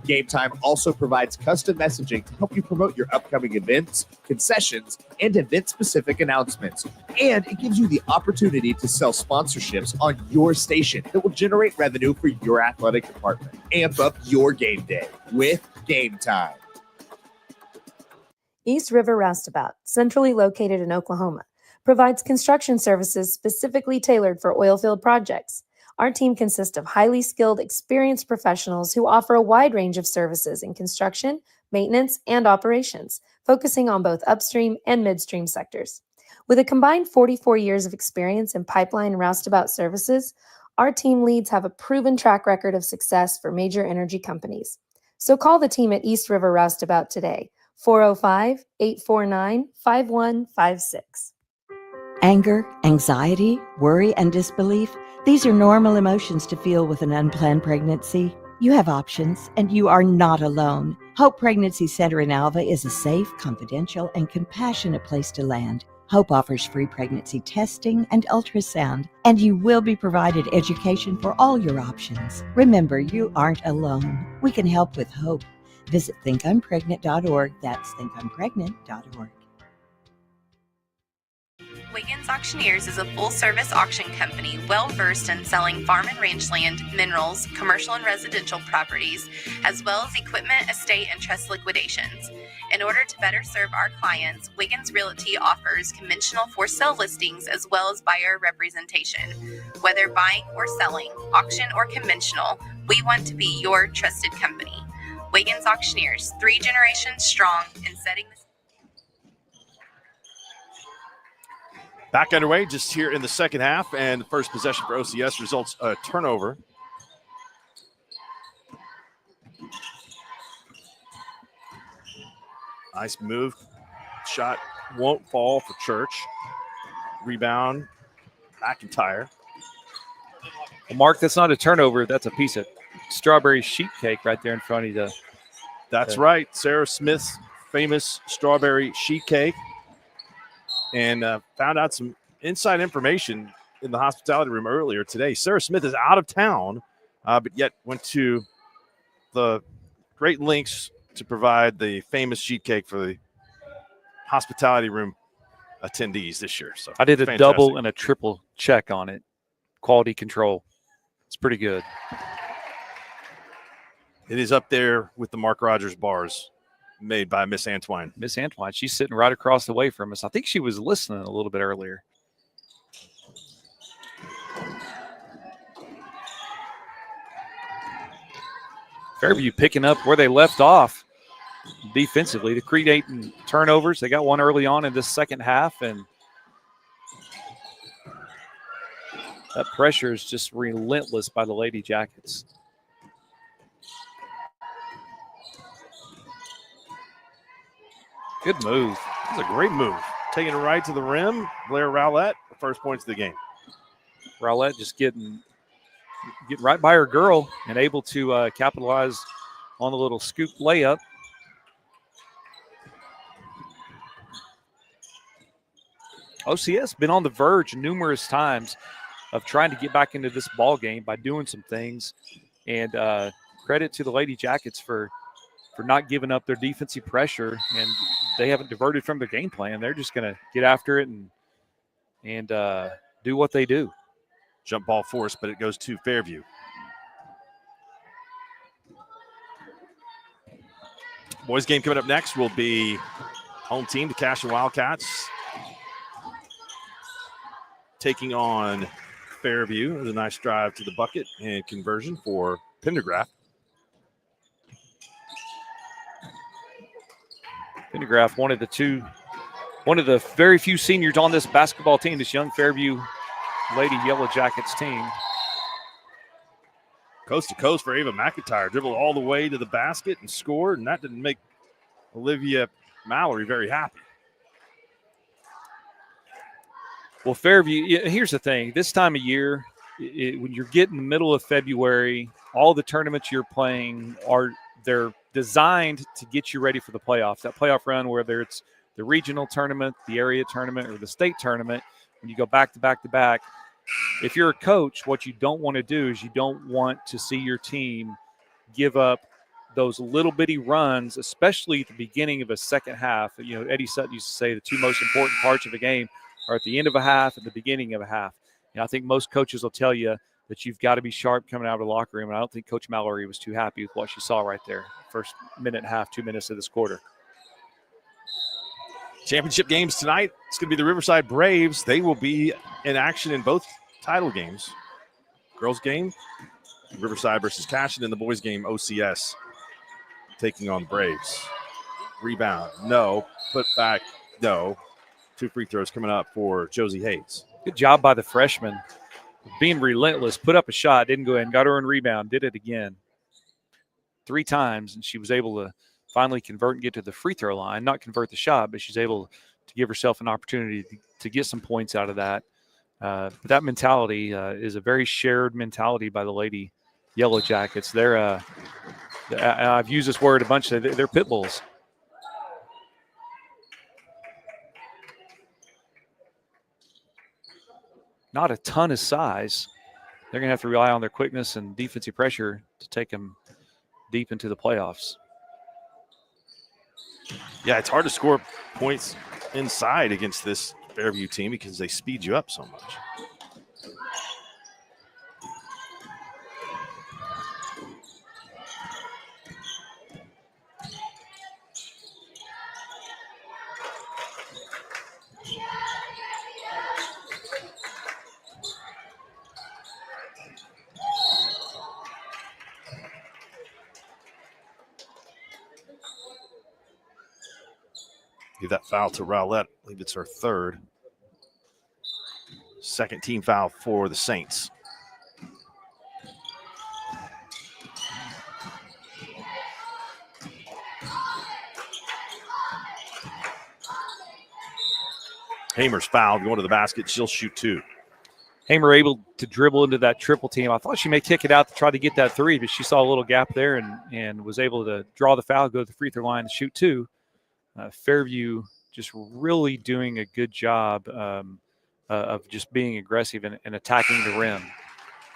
Game Time also provides custom messaging to help you promote your upcoming events, concessions, and event-specific announcements. And it gives you the opportunity to sell sponsorships on your station that will generate revenue for your athletic department. Amp up your game day with Game Time. East River Roustabout, centrally located in Oklahoma, provides construction services specifically tailored for oilfield projects. Our team consists of highly skilled, experienced professionals who offer a wide range of services in construction, maintenance, and operations, focusing on both upstream and midstream sectors. With a combined 44 years of experience in pipeline and roustabout services, our team leads have a proven track record of success for major energy companies. So call the team at East River Roustabout today, 405-849-5156. Anger, anxiety, worry, and disbelief, these are normal emotions to feel with an unplanned pregnancy. You have options, and you are not alone. Hope Pregnancy Center in Alva is a safe, confidential, and compassionate place to land. Hope offers free pregnancy testing and ultrasound, and you will be provided education for all your options. Remember, you aren't alone. We can help with hope. Visit thinkimpregnant.org. That's thinkimpregnant.org. Wiggins Auctioneers is a full-service auction company well-versed in selling farm and rangeland, minerals, commercial and residential properties, as well as equipment, estate, and trust liquidations. In order to better serve our clients, Wiggins Realty offers conventional for-sale listings as well as buyer representation. Whether buying or selling, auction or conventional, we want to be your trusted company. Wiggins Auctioneers, 3 generations strong in setting the Back underway just here in the second half, and the first possession for OCS results a turnover. Nice move. Shot won't fall for Church. Rebound, McIntyre. Well, Mark, that's not a turnover. That's a piece of strawberry sheet cake right there in front of you. That's right. Sarah Smith's famous strawberry sheet cake. And found out some inside information in the hospitality room earlier today. Sarah Smith is out of town, but yet went to the great lengths to provide the famous sheet cake for the hospitality room attendees this year. So I did a fantastic. double and a triple check on it. Quality control. It's pretty good. It is up there with the Mark Rogers bars made by Miss Antwine. Miss Antwine, she's sitting right across the way from us. I think she was listening a little bit earlier. Fairview picking up where they left off defensively to create turnovers. They got one early on in this second half, and that pressure is just relentless by the Lady Jackets. Good move. That's a great move. Taking it right to the rim. Blair Rowlett, the first points of the game. Rowlett just getting right by her girl and able to capitalize on the little scoop layup. OCS been on the verge numerous times of trying to get back into this ball game by doing some things, and credit to the Lady Jackets for not giving up their defensive pressure, and they haven't diverted from their game plan. They're just going to get after it and do what they do. Jump ball force, but it goes to Fairview. Boys game coming up next will be home team, the Cashion Wildcats, taking on Fairview. There's a nice drive to the bucket and conversion for Pendergraft. Pendergraft, one of the very few seniors on this basketball team, this young Fairview Lady Yellow Jackets team. Coast to coast for Ava McIntyre. Dribbled all the way to the basket and scored, and that didn't make Olivia Mallory very happy. Well, Fairview, here's the thing. This time of year, when you're getting the middle of February, all the tournaments you're playing they're designed to get you ready for the playoffs. That playoff run, whether it's the regional tournament, the area tournament, or the state tournament, when you go back to back to back, if you're a coach, what you don't want to do is you don't want to see your team give up those little bitty runs, especially at the beginning of a second half. Eddie Sutton used to say the two most important parts of a game are at the end of a half and the beginning of a half. And I think most coaches will tell you that you've got to be sharp coming out of the locker room. And I don't think Coach Mallory was too happy with what she saw right there. First minute and a half, 2 minutes of this quarter. Championship games tonight. It's going to be the Riverside Braves. They will be in action in both title games. Girls game, Riverside versus Cashin, and the boys game, OCS taking on the Braves. Rebound, no. Put back, no. 2 free throws coming up for Josie Hayes. Good job by the freshman. Being relentless, put up a shot, didn't go in, got her own rebound, did it again 3 times, and she was able to finally convert and get to the free throw line. Not convert the shot, but she's able to give herself an opportunity to get some points out of that. But that mentality is a very shared mentality by the Lady Yellow Jackets. I've used this word a bunch. They're pit bulls. Not a ton of size. They're going to have to rely on their quickness and defensive pressure to take them deep into the playoffs. Yeah, it's hard to score points inside against this Fairview team because they speed you up so much. Give that foul to Rowlett. I believe it's her third. Second team foul for the Saints. Hamer's fouled, going to the basket. She'll shoot 2. Hamer able to dribble into that triple team. I thought she may kick it out to try to get that 3, but she saw a little gap there and was able to draw the foul, go to the free throw line, and shoot 2. Fairview just really doing a good job of just being aggressive and attacking the rim.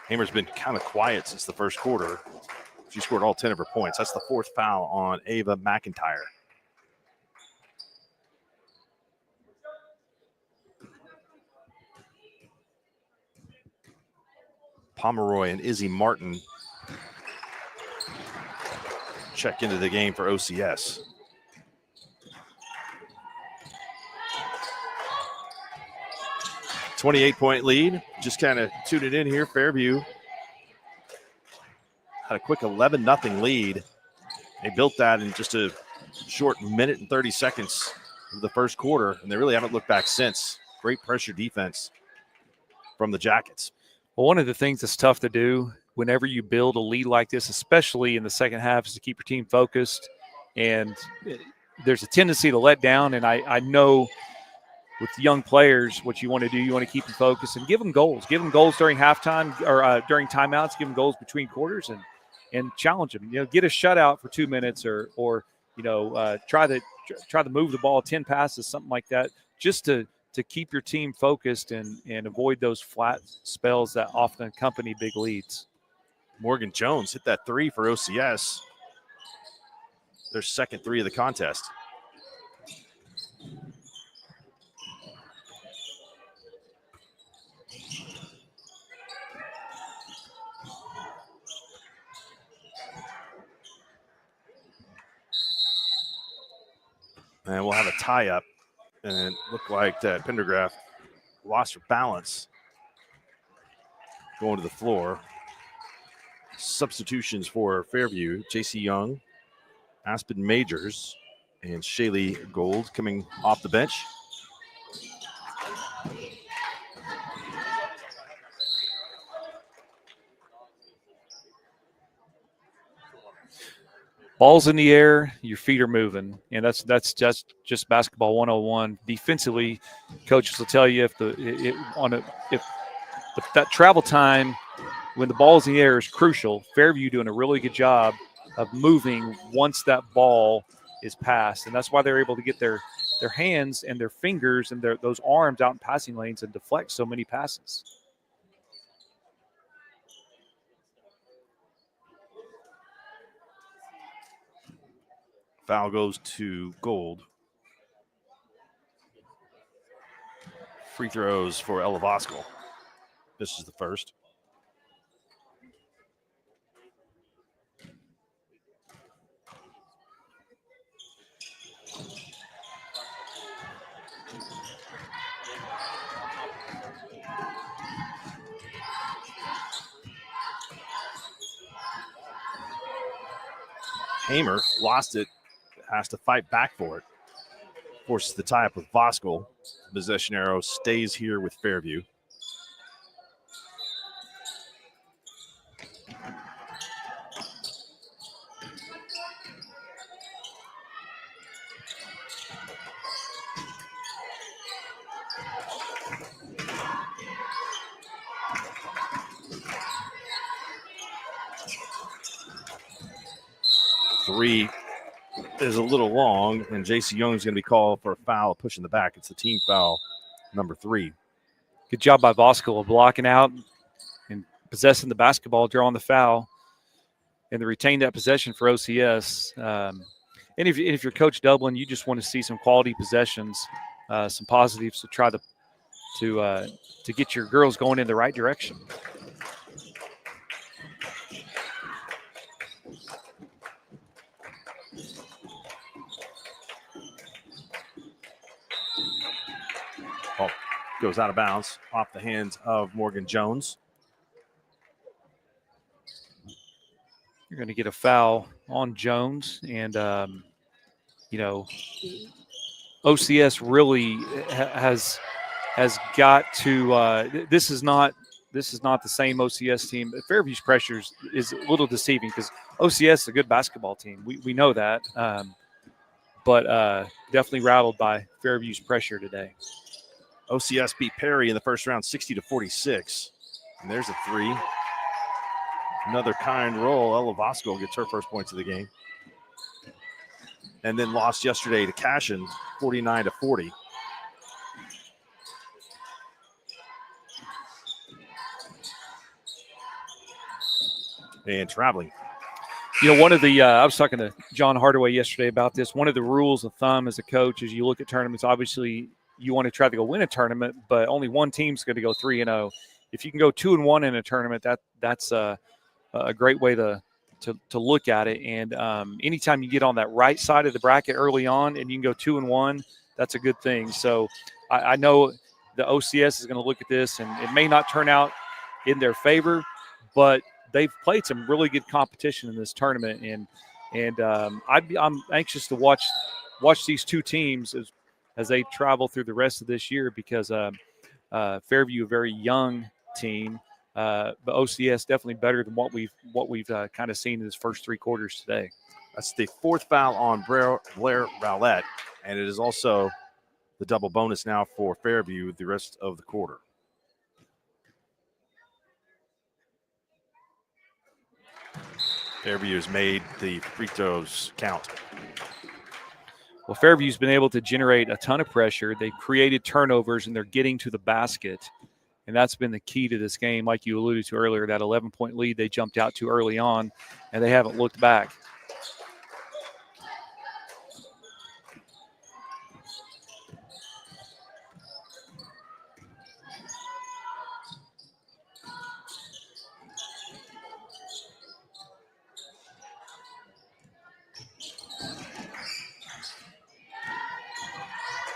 Hamer's been kind of quiet since the first quarter. She scored all 10 of her points. That's the 4th foul on Ava McIntyre. Pomeroy and Izzy Martin check into the game for OCS. .8 lead. Just kind of tuned it in here. Fairview had a quick 11-0 lead. They built that in just a short minute and 30 seconds of the first quarter, and they really haven't looked back since. Great pressure defense from the Jackets. Well, one of the things that's tough to do whenever you build a lead like this, especially in the second half, is to keep your team focused. And there's a tendency to let down, and I know – with young players, what you want to do, you want to keep them focused and give them goals. Give them goals during halftime or during timeouts. Give them goals between quarters and challenge them. Get a shutout for 2 minutes or try to move the ball 10 passes, something like that, just to keep your team focused and avoid those flat spells that often accompany big leads. Morgan Jones hit that 3 for OCS. Their second 3 of the contest. And we'll have a tie-up. And it looked like that Pendergraft lost her balance going to the floor. Substitutions for Fairview: J.C. Young, Aspen Majors, and Shaylee Gold coming off the bench. Ball's in the air, your feet are moving, and that's just basketball 101. Defensively, coaches will tell you if that travel time when the ball's in the air is crucial. Fairview doing a really good job of moving once that ball is passed, and that's why they're able to get their hands and their fingers and those arms out in passing lanes and deflect so many passes. Foul goes to Gold. Free throws for Ella Voskel. This is the first. Hamer lost it, has to fight back for it. Forces the tie up with Voskel. Possession arrow stays here with Fairview. Three is a little long, and J.C. Young's going to be called for a foul pushing the back. It's the team foul number 3. Good job by Voskel of blocking out and possessing the basketball, drawing the foul, and to retain that possession for OCS. And if you're Coach Dublin, you just want to see some quality possessions, some positives to try to get your girls going in the right direction. Ball goes out of bounds off the hands of Morgan Jones. You're going to get a foul on Jones, and OCS really has got to. This is not the same OCS team. Fairview's pressure is a little deceiving because OCS is a good basketball team. We know that, but definitely rattled by Fairview's pressure today. OCS beat Perry in the first round 60-46. And there's a 3. Another kind roll. Ella Voskel gets her first points of the game. And then lost yesterday to Cashin, 49-40. And traveling. One of the I was talking to John Hardaway yesterday about this. One of the rules of thumb as a coach is you look at tournaments, obviously you want to try to go win a tournament, but only one team's going to go 3-0. If you can go 2-1 in a tournament, that's a great way to look at it. And anytime you get on that right side of the bracket early on and you can go 2-1, that's a good thing. So I know the OCS is going to look at this, and it may not turn out in their favor, but they've played some really good competition in this tournament, and I'm anxious to watch these two teams as they travel through the rest of this year, because Fairview, a very young team, but OCS definitely better than what we've kind of seen in his first 3 quarters today. That's the 4th foul on Blair Rowlett, and it is also the double bonus now for Fairview the rest of the quarter. Fairview has made the free throws count. Well, Fairview's been able to generate a ton of pressure. They've created turnovers, and they're getting to the basket. And that's been the key to this game, like you alluded to earlier, that 11-point lead they jumped out to early on, and they haven't looked back.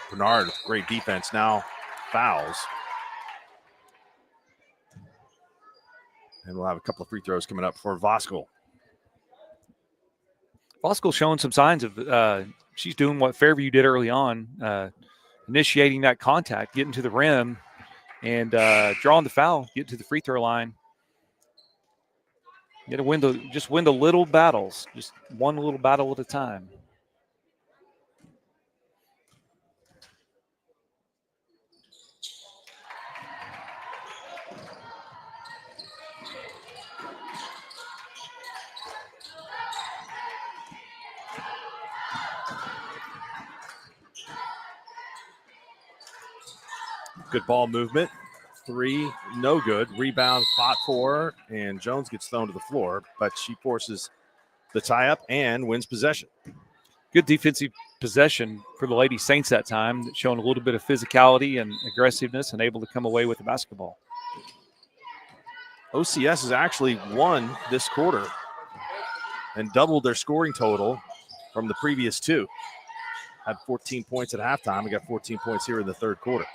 Bernard, great defense, now fouls. And we'll have a couple of free throws coming up for Voskel. Voskel showing some signs of she's doing what Fairview did early on, initiating that contact, getting to the rim, and drawing the foul, getting to the free throw line. You got to win the little battles, just one little battle at a time. Good ball movement. 3, no good. Rebound, fought for, and Jones gets thrown to the floor, but she forces the tie-up and wins possession. Good defensive possession for the Lady Saints that time, showing a little bit of physicality and aggressiveness and able to come away with the basketball. OCS has actually won this quarter and doubled their scoring total from the previous 2. Had 14 points at halftime. We got 14 points here in the third quarter.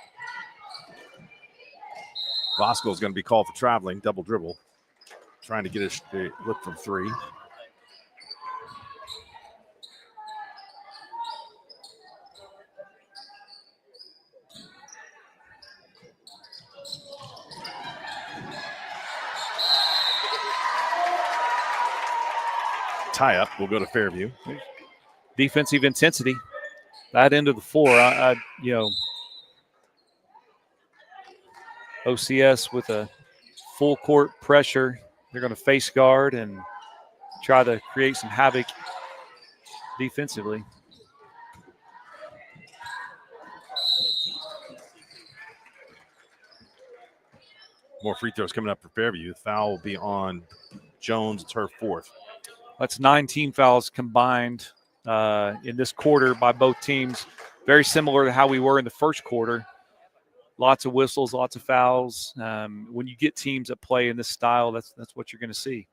Vosco is going to be called for traveling, double dribble, trying to get a look from 3. Tie up will go to Fairview. Defensive intensity, that end of the floor. OCS with a full court pressure. They're going to face guard and try to create some havoc defensively. More free throws coming up for Fairview. The foul will be on Jones. It's her 4th. That's 9 team fouls combined in this quarter by both teams. Very similar to how we were in the first quarter. Lots of whistles, lots of fouls. When you get teams that play in this style, that's what you're going to see.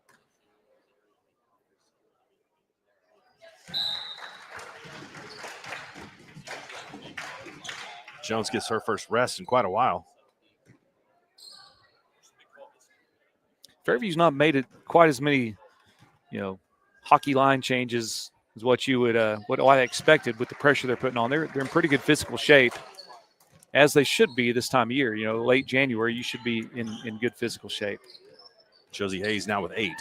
Jones gets her first rest in quite a while. Fairview's not made it quite as many, hockey line changes as what you would what I expected with the pressure they're putting on. They're in pretty good physical shape, as they should be this time of year. Late January, you should be in good physical shape. Josie Hayes now with 8.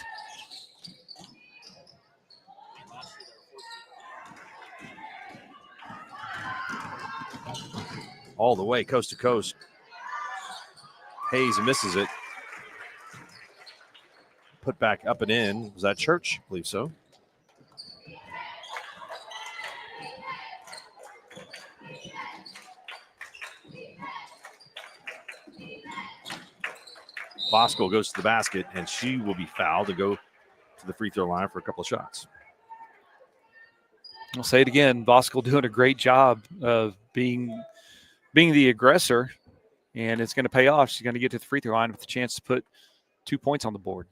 All the way, coast to coast. Hayes misses it. Put back up and in. Was that Church? I believe so. Bosco goes to the basket, and she will be fouled and go to the free throw line for a couple of shots. I'll say it again. Bosco doing a great job of being the aggressor, and it's going to pay off. She's going to get to the free throw line with a chance to put 2 points on the board.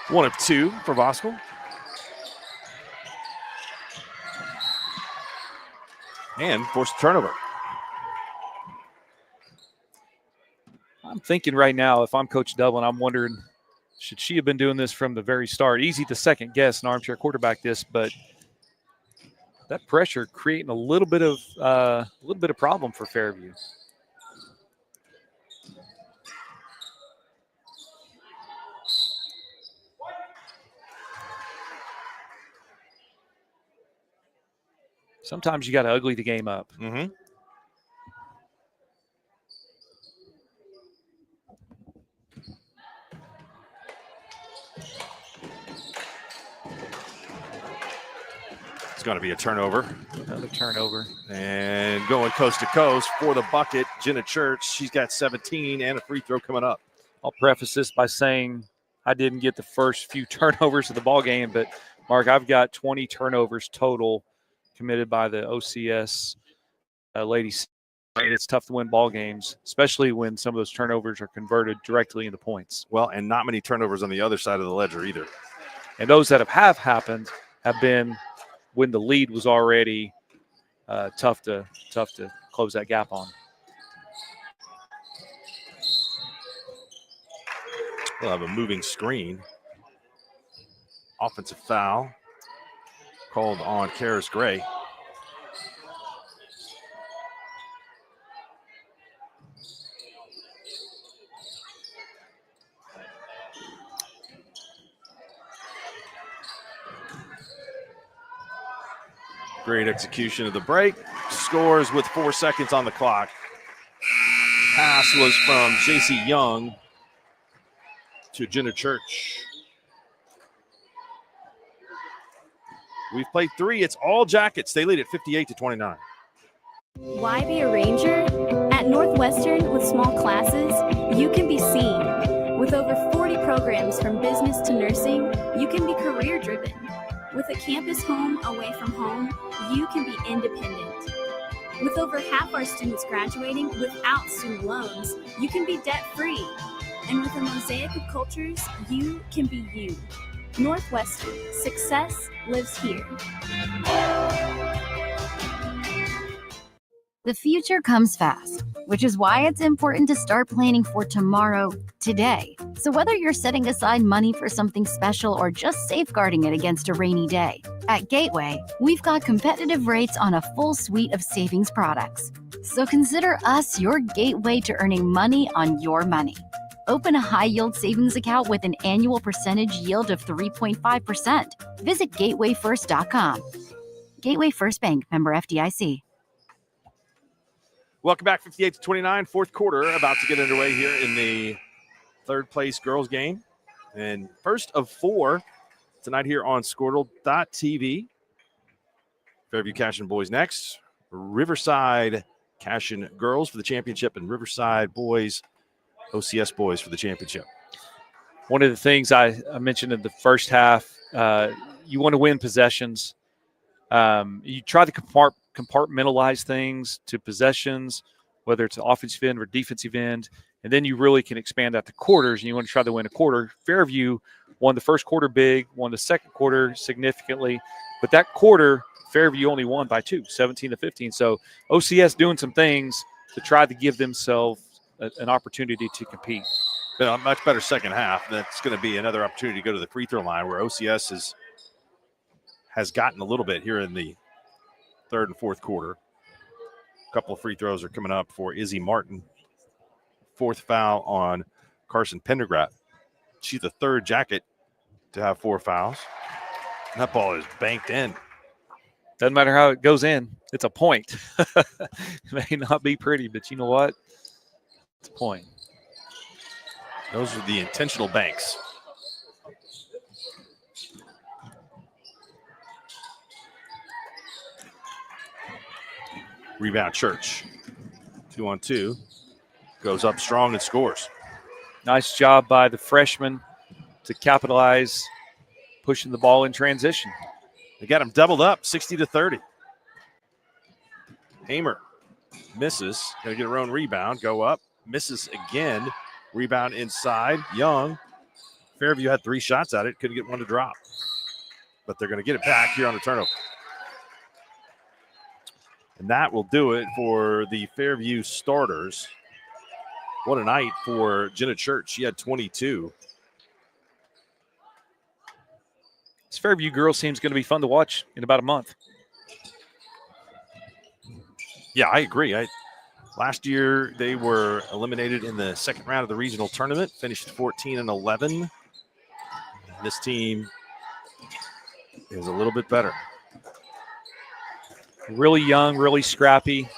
One of 2 for Vosco. And forced turnover. I'm thinking right now, if I'm Coach Dublin, I'm wondering, should she have been doing this from the very start? Easy to second guess an armchair quarterback this, but that pressure creating a little bit of problem for Fairview. Sometimes you got to ugly the game up. Mm-hmm. It's going to be a turnover. Another turnover. And going coast to coast for the bucket, Jenna Church. She's got 17 and a free throw coming up. I'll preface this by saying I didn't get the first few turnovers of the ball game, but Mark, I've got 20 turnovers total committed by the OCS ladies. It's tough to win ball games, especially when some of those turnovers are converted directly into points. Well, and not many turnovers on the other side of the ledger either. And those that have happened have been when the lead was already tough to close that gap on. We'll have a moving screen. Offensive foul called on Karis Gray. Great execution of the break. Scores with 4 seconds on the clock. Pass was from J.C. Young to Jenna Church. We've played 3. It's all Jackets. They lead at 58-29. Why be a ranger? At Northwestern, with small classes, you can be seen. With over 40 programs from business to nursing, you can be career-driven. With a campus home away from home, you can be independent. With over half our students graduating without student loans, you can be debt-free. And with a mosaic of cultures, you can be you. Northwestern, success lives here. The future comes fast, which is why it's important to start planning for tomorrow today. So whether you're setting aside money for something special or just safeguarding it against a rainy day, at Gateway, we've got competitive rates on a full suite of savings products. So consider us your gateway to earning money on your money. Open a high-yield savings account with an annual percentage yield of 3.5%. Visit gatewayfirst.com. Gateway First Bank, member FDIC. Welcome back, 58-29, fourth quarter about to get underway here in the third place girls game. And first of 4 tonight here on Squirtle.tv. Fairview Cashin boys next. Riverside Cashin girls for the championship and Riverside boys, OCS boys for the championship. One of the things I mentioned in the first half, you want to win possessions. You try to compartmentalize things to possessions, whether it's an offensive end or defensive end, and then you really can expand that to quarters, and you want to try to win a quarter. Fairview won the first quarter big, won the second quarter significantly, but that quarter, Fairview only won by 2, 17-15. So OCS doing some things to try to give themselves an opportunity to compete. Been a much better second half. That's going to be another opportunity to go to the free throw line where OCS has gotten a little bit here in the third and fourth quarter. A couple of free throws are coming up for Izzy Martin. 4th foul on Carson Pendergraft. She's the 3rd Jacket to have 4 fouls. That ball is banked in. Doesn't matter how it goes in. It's a point. It may not be pretty, but you know what? It's a point. Those are the intentional banks. Rebound Church. 2-on-2. Goes up strong and scores. Nice job by the freshman to capitalize, pushing the ball in transition. They got him doubled up, 60-30. Hamer misses. Going to get her own rebound. Go up. Misses again. Rebound inside. Young. Fairview had 3 shots at it. Couldn't get one to drop. But they're going to get it back here on the turnover. And that will do it for the Fairview starters. What a night for Jenna Church. She had 22. This Fairview girls team is going to be fun to watch in about a month. Yeah, I agree. Last year, they were eliminated in the second round of the regional tournament, finished 14-11. This team is a little bit better. Really young, really scrappy.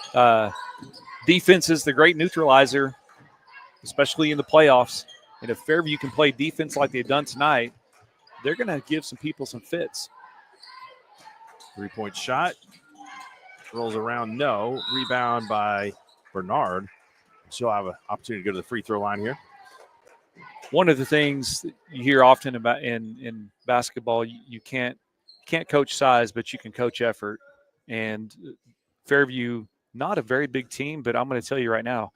Defense is the great neutralizer, especially in the playoffs. And if Fairview can play defense like they've done tonight, they're going to give some people some fits. 3-point shot. Rolls around, no. Rebound by Bernard. She'll have an opportunity to go to the free throw line here. One of the things that you hear often about in basketball, you can't coach size, but you can coach effort. And Fairview, not a very big team, but I'm going to tell you right now,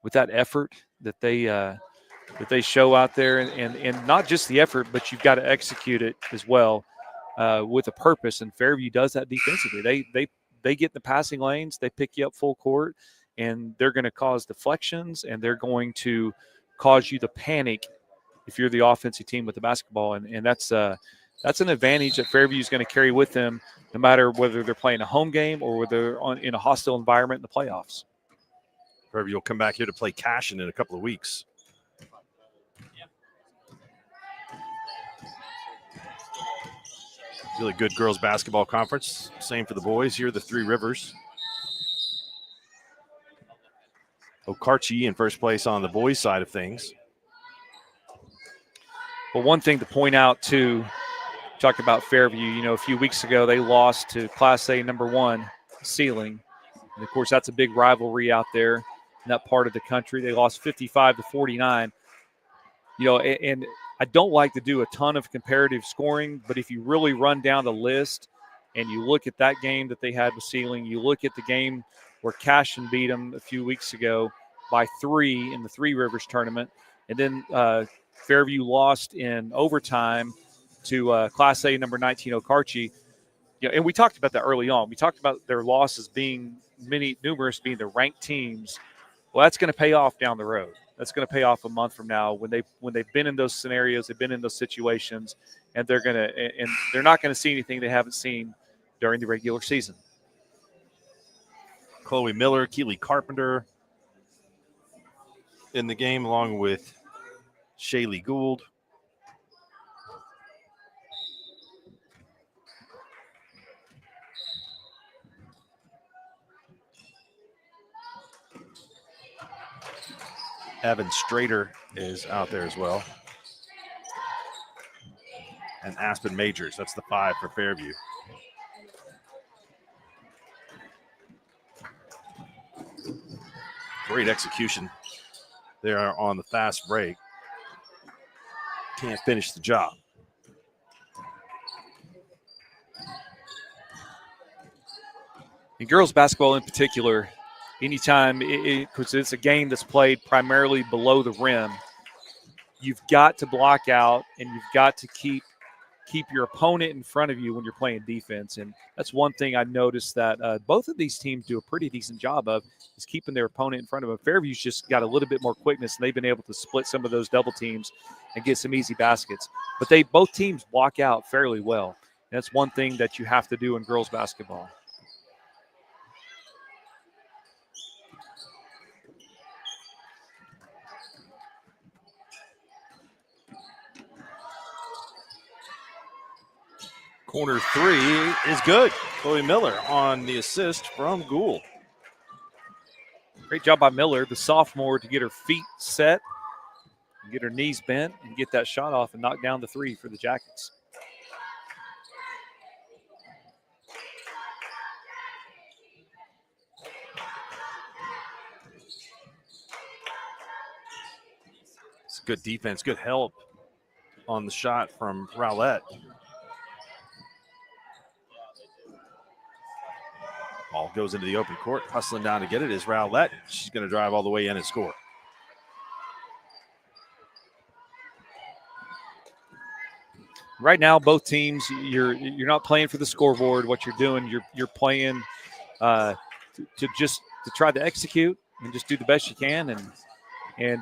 with that effort that they show out there, and not just the effort, but you've got to execute it as well with a purpose. And Fairview does that defensively. They get in the passing lanes, they pick you up full court, and they're going to cause deflections, and they're going to cause you to panic if you're the offensive team with the basketball. And that's that's an advantage that Fairview is going to carry with them, no matter whether they're playing a home game or whether they're in a hostile environment in the playoffs. Fairview will come back here to play Cashin in a couple of weeks. Really good girls basketball conference. Same for the boys. Here are the Three Rivers. Okarche in first place on the boys' side of things. Well, one thing to point out, too, talk about Fairview, a few weeks ago they lost to Class A #1, Sealing. And, of course, that's a big rivalry out there in that part of the country. They lost 55-49. And I don't like to do a ton of comparative scoring, but if you really run down the list and you look at that game that they had with Sealing, you look at the game where Cashin beat them a few weeks ago by 3 in the Three Rivers tournament, and then Fairview lost in overtime to Class A #19 Okarche. And we talked about that early on. We talked about their losses being numerous being the ranked teams. Well, that's going to pay off down the road. That's going to pay off a month from now when they've been in those scenarios, they've been in those situations, and they're not going to see anything they haven't seen during the regular season. Chloe Miller, Keely Carpenter in the game, along with Shaylee Gould. Evan Strader is out there as well. And Aspen Majors, that's the 5 for Fairview. Great execution there on the fast break. Can't finish the job. In girls basketball in particular, anytime because it's a game that's played primarily below the rim, you've got to block out and you've got to keep your opponent in front of you when you're playing defense. And that's one thing I noticed that both of these teams do a pretty decent job of, is keeping their opponent in front of them. Fairview's just got a little bit more quickness, and they've been able to split some of those double teams and get some easy baskets. But both teams block out fairly well. And that's one thing that you have to do in girls basketball. Corner 3 is good. Chloe Miller on the assist from Gould. Great job by Miller, the sophomore, to get her feet set, get her knees bent, and get that shot off and knock down the 3 for the Jackets. It's good defense, good help on the shot from Rowlett. Ball goes into the open court. Hustling down to get it is Rowlett. She's going to drive all the way in and score. Right now, both teams, you're not playing for the scoreboard. What you're doing, you're playing to try to execute and just do the best you can and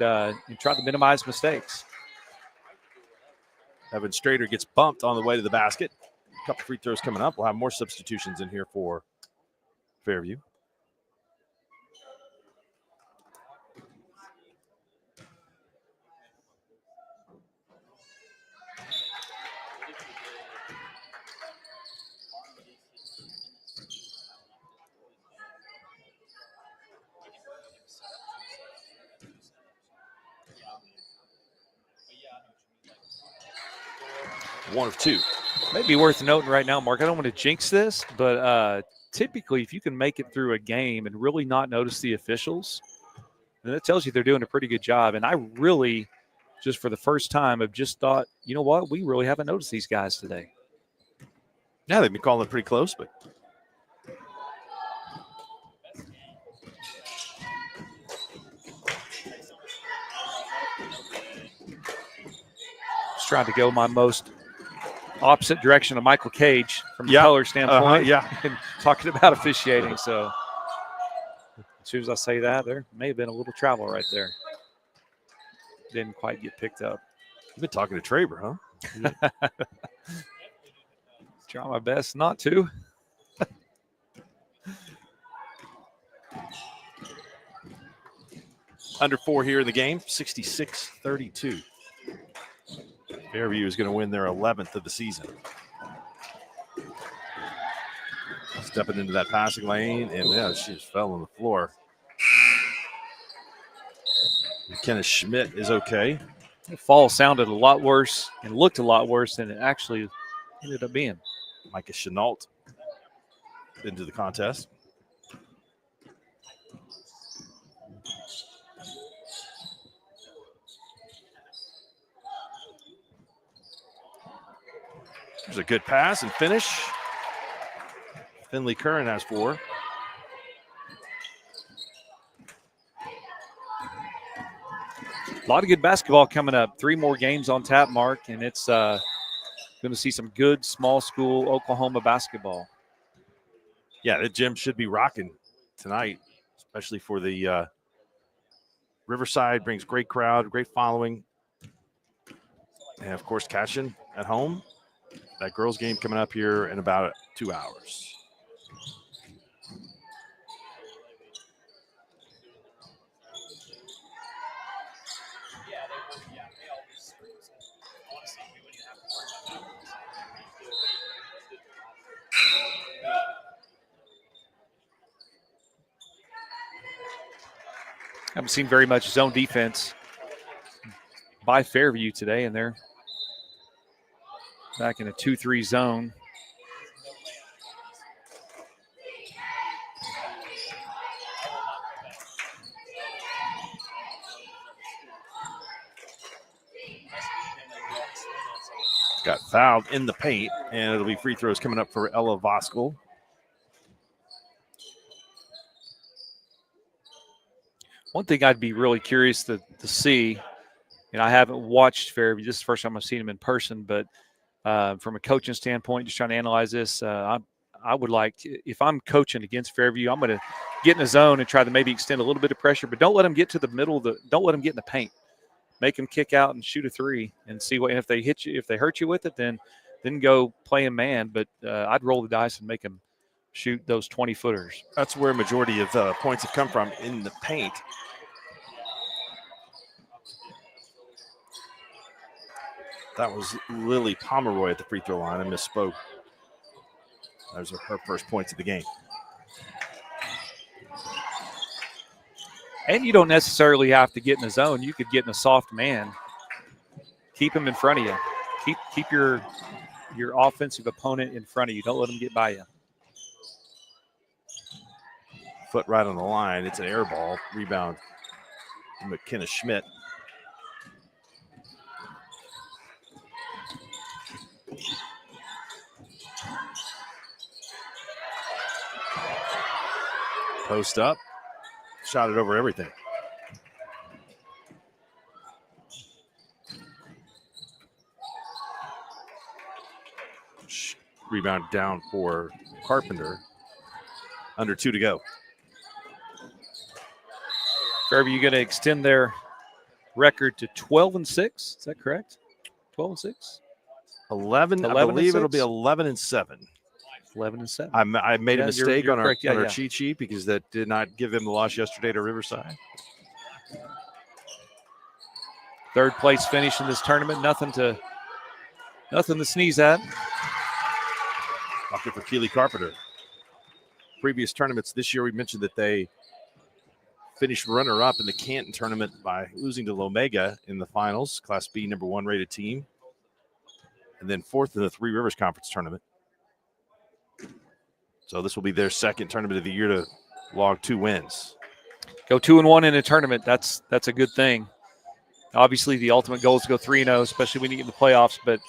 try to minimize mistakes. Evan Strader gets bumped on the way to the basket. A couple free throws coming up. We'll have more substitutions in here for Fairview. One of 2. Maybe worth noting right now, Mark, I don't want to jinx this, but typically if you can make it through a game and really not notice the officials, then that tells you they're doing a pretty good job. And I really, just for the first time, have just thought, you know what, we really haven't noticed these guys today. Yeah, they've been calling it pretty close, but just trying to go my most opposite direction of Michael Cage from a color standpoint. And talking about officiating. So as soon as I say that, there may have been a little travel right there. Didn't quite get picked up. You've been talking to Traber, huh? Try my best not to. Under 4 here in the game, 66-32. Fairview is going to win their 11th of the season. Stepping into that passing lane, and yeah, she just fell on the floor. Kenneth Schmidt is okay. The fall sounded a lot worse and looked a lot worse than it actually ended up being. Micah Chenault into the contest. There's a good pass and finish. Finley Curran has 4. A lot of good basketball coming up. 3 more games on tap, Mark, and it's going to see some good small school Oklahoma basketball. Yeah, the gym should be rocking tonight, especially for the Riverside. Brings great crowd, great following. And, of course, Cashin at home. That girls game coming up here in about 2 hours. Haven't seen very much zone defense by Fairview today, and they're back in a 2-3 zone. Got fouled in the paint, and it'll be free throws coming up for Ella Voskel. One thing I'd be really curious to see, and I haven't watched Fairview. This is the first time I've seen them in person, but from a coaching standpoint, just trying to analyze this, I would like, if I'm coaching against Fairview, I'm going to get in a zone and try to maybe extend a little bit of pressure, but don't let them get to the middle of don't let them get in the paint. Make them kick out and shoot a 3 and see what, if they hit you, if they hurt you with it, then go play a man. But I'd roll the dice and make them shoot those 20-footers. That's where a majority of points have come from, in the paint. That was Lily Pomeroy at the free throw line. I misspoke. Those are her first points of the game. And you don't necessarily have to get in a zone. You could get in a soft man. Keep him in front of you. Keep your offensive opponent in front of you. Don't let them get by you. Foot right on the line. It's an air ball. Rebound. McKenna Schmidt. Post up. Shot it over everything. Rebound down for Carpenter. Under 2 to go. Fairview going to extend their record to 12-6. Is that correct? 12-6? 11. I believe it'll be 11-7. 11-7. I made a mistake you're on correct. our cheat sheet because that did not give them the loss yesterday to Riverside. Third place finish in this tournament. Nothing to sneeze at. Bucket for Keely Carpenter. Previous tournaments this year, we mentioned that they finished runner-up in the Canton tournament by losing to Lomega in the finals, Class B #1 rated team, and then 4th in the Three Rivers Conference tournament. So this will be their second tournament of the year to log 2 wins. Go 2-1 in a tournament. That's a good thing. Obviously, the ultimate goal is to go 3-0, especially when you get in the playoffs. But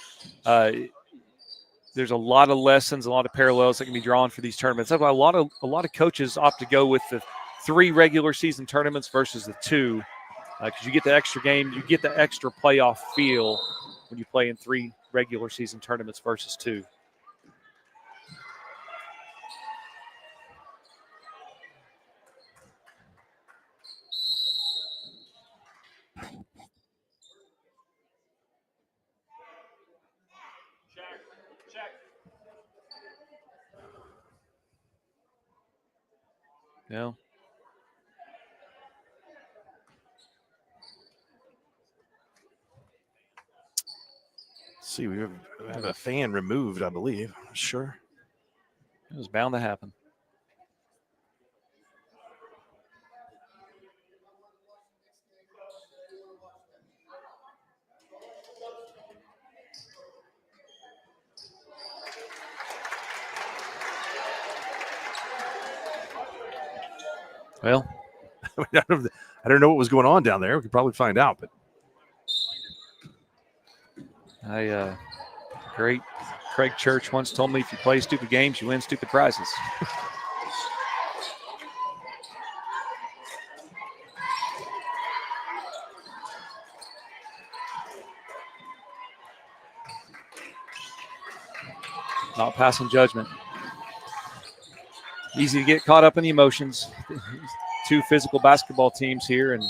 there's a lot of lessons, a lot of parallels that can be drawn for these tournaments. That's why a lot of coaches opt to go with the 3 regular season tournaments versus the 2, because you get the extra game, you get the extra playoff feel when you play in 3 regular season tournaments versus 2. No. See, we have a fan removed, I believe. Sure. It was bound to happen. Well, I don't know what was going on down there. We could probably find out, but great Craig Church once told me, if you play stupid games, you win stupid prizes. Not passing judgment. Easy to get caught up in the emotions. Two physical basketball teams here, and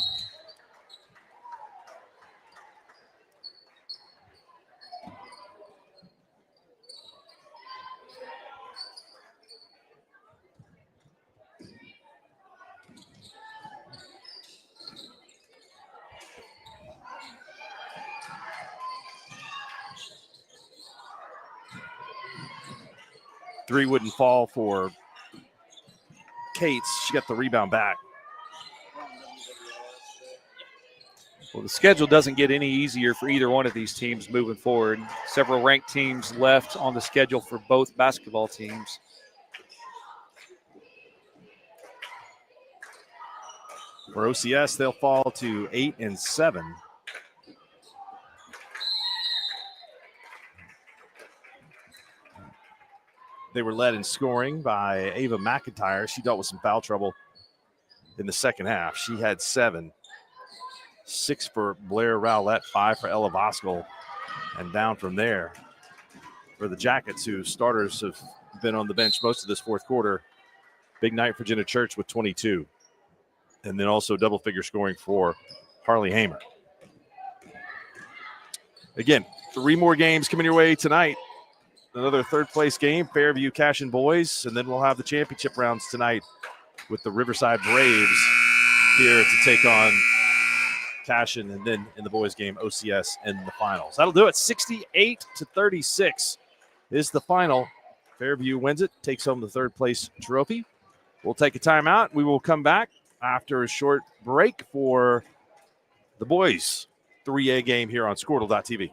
three wouldn't fall for Cates. She got the rebound back. well, the schedule doesn't get any easier for either one of these teams moving forward. Several ranked teams left on the schedule for both basketball teams. For OCS, they'll fall to 8 and 7. They were led in scoring by Ava McIntyre. She dealt with some foul trouble in the second half. She had 7. 6 for Blair Rowlett, 5 for Ella Voskel, and down from there for the Jackets, whose starters have been on the bench most of this fourth quarter. Big night for Jenna Church with 22. And then also double-figure scoring for Harley Hamer. Again, 3 more games coming your way tonight. Another third-place game, Fairview Cashin boys, and then we'll have the championship rounds tonight with the Riverside Braves here to take on Cashin, and then in the boys' game, OCS in the finals. That'll do it. 68-36 is the final. Fairview wins it, takes home the third-place trophy. We'll take a timeout. We will come back after a short break for the boys' 3A game here on Squirtle.tv.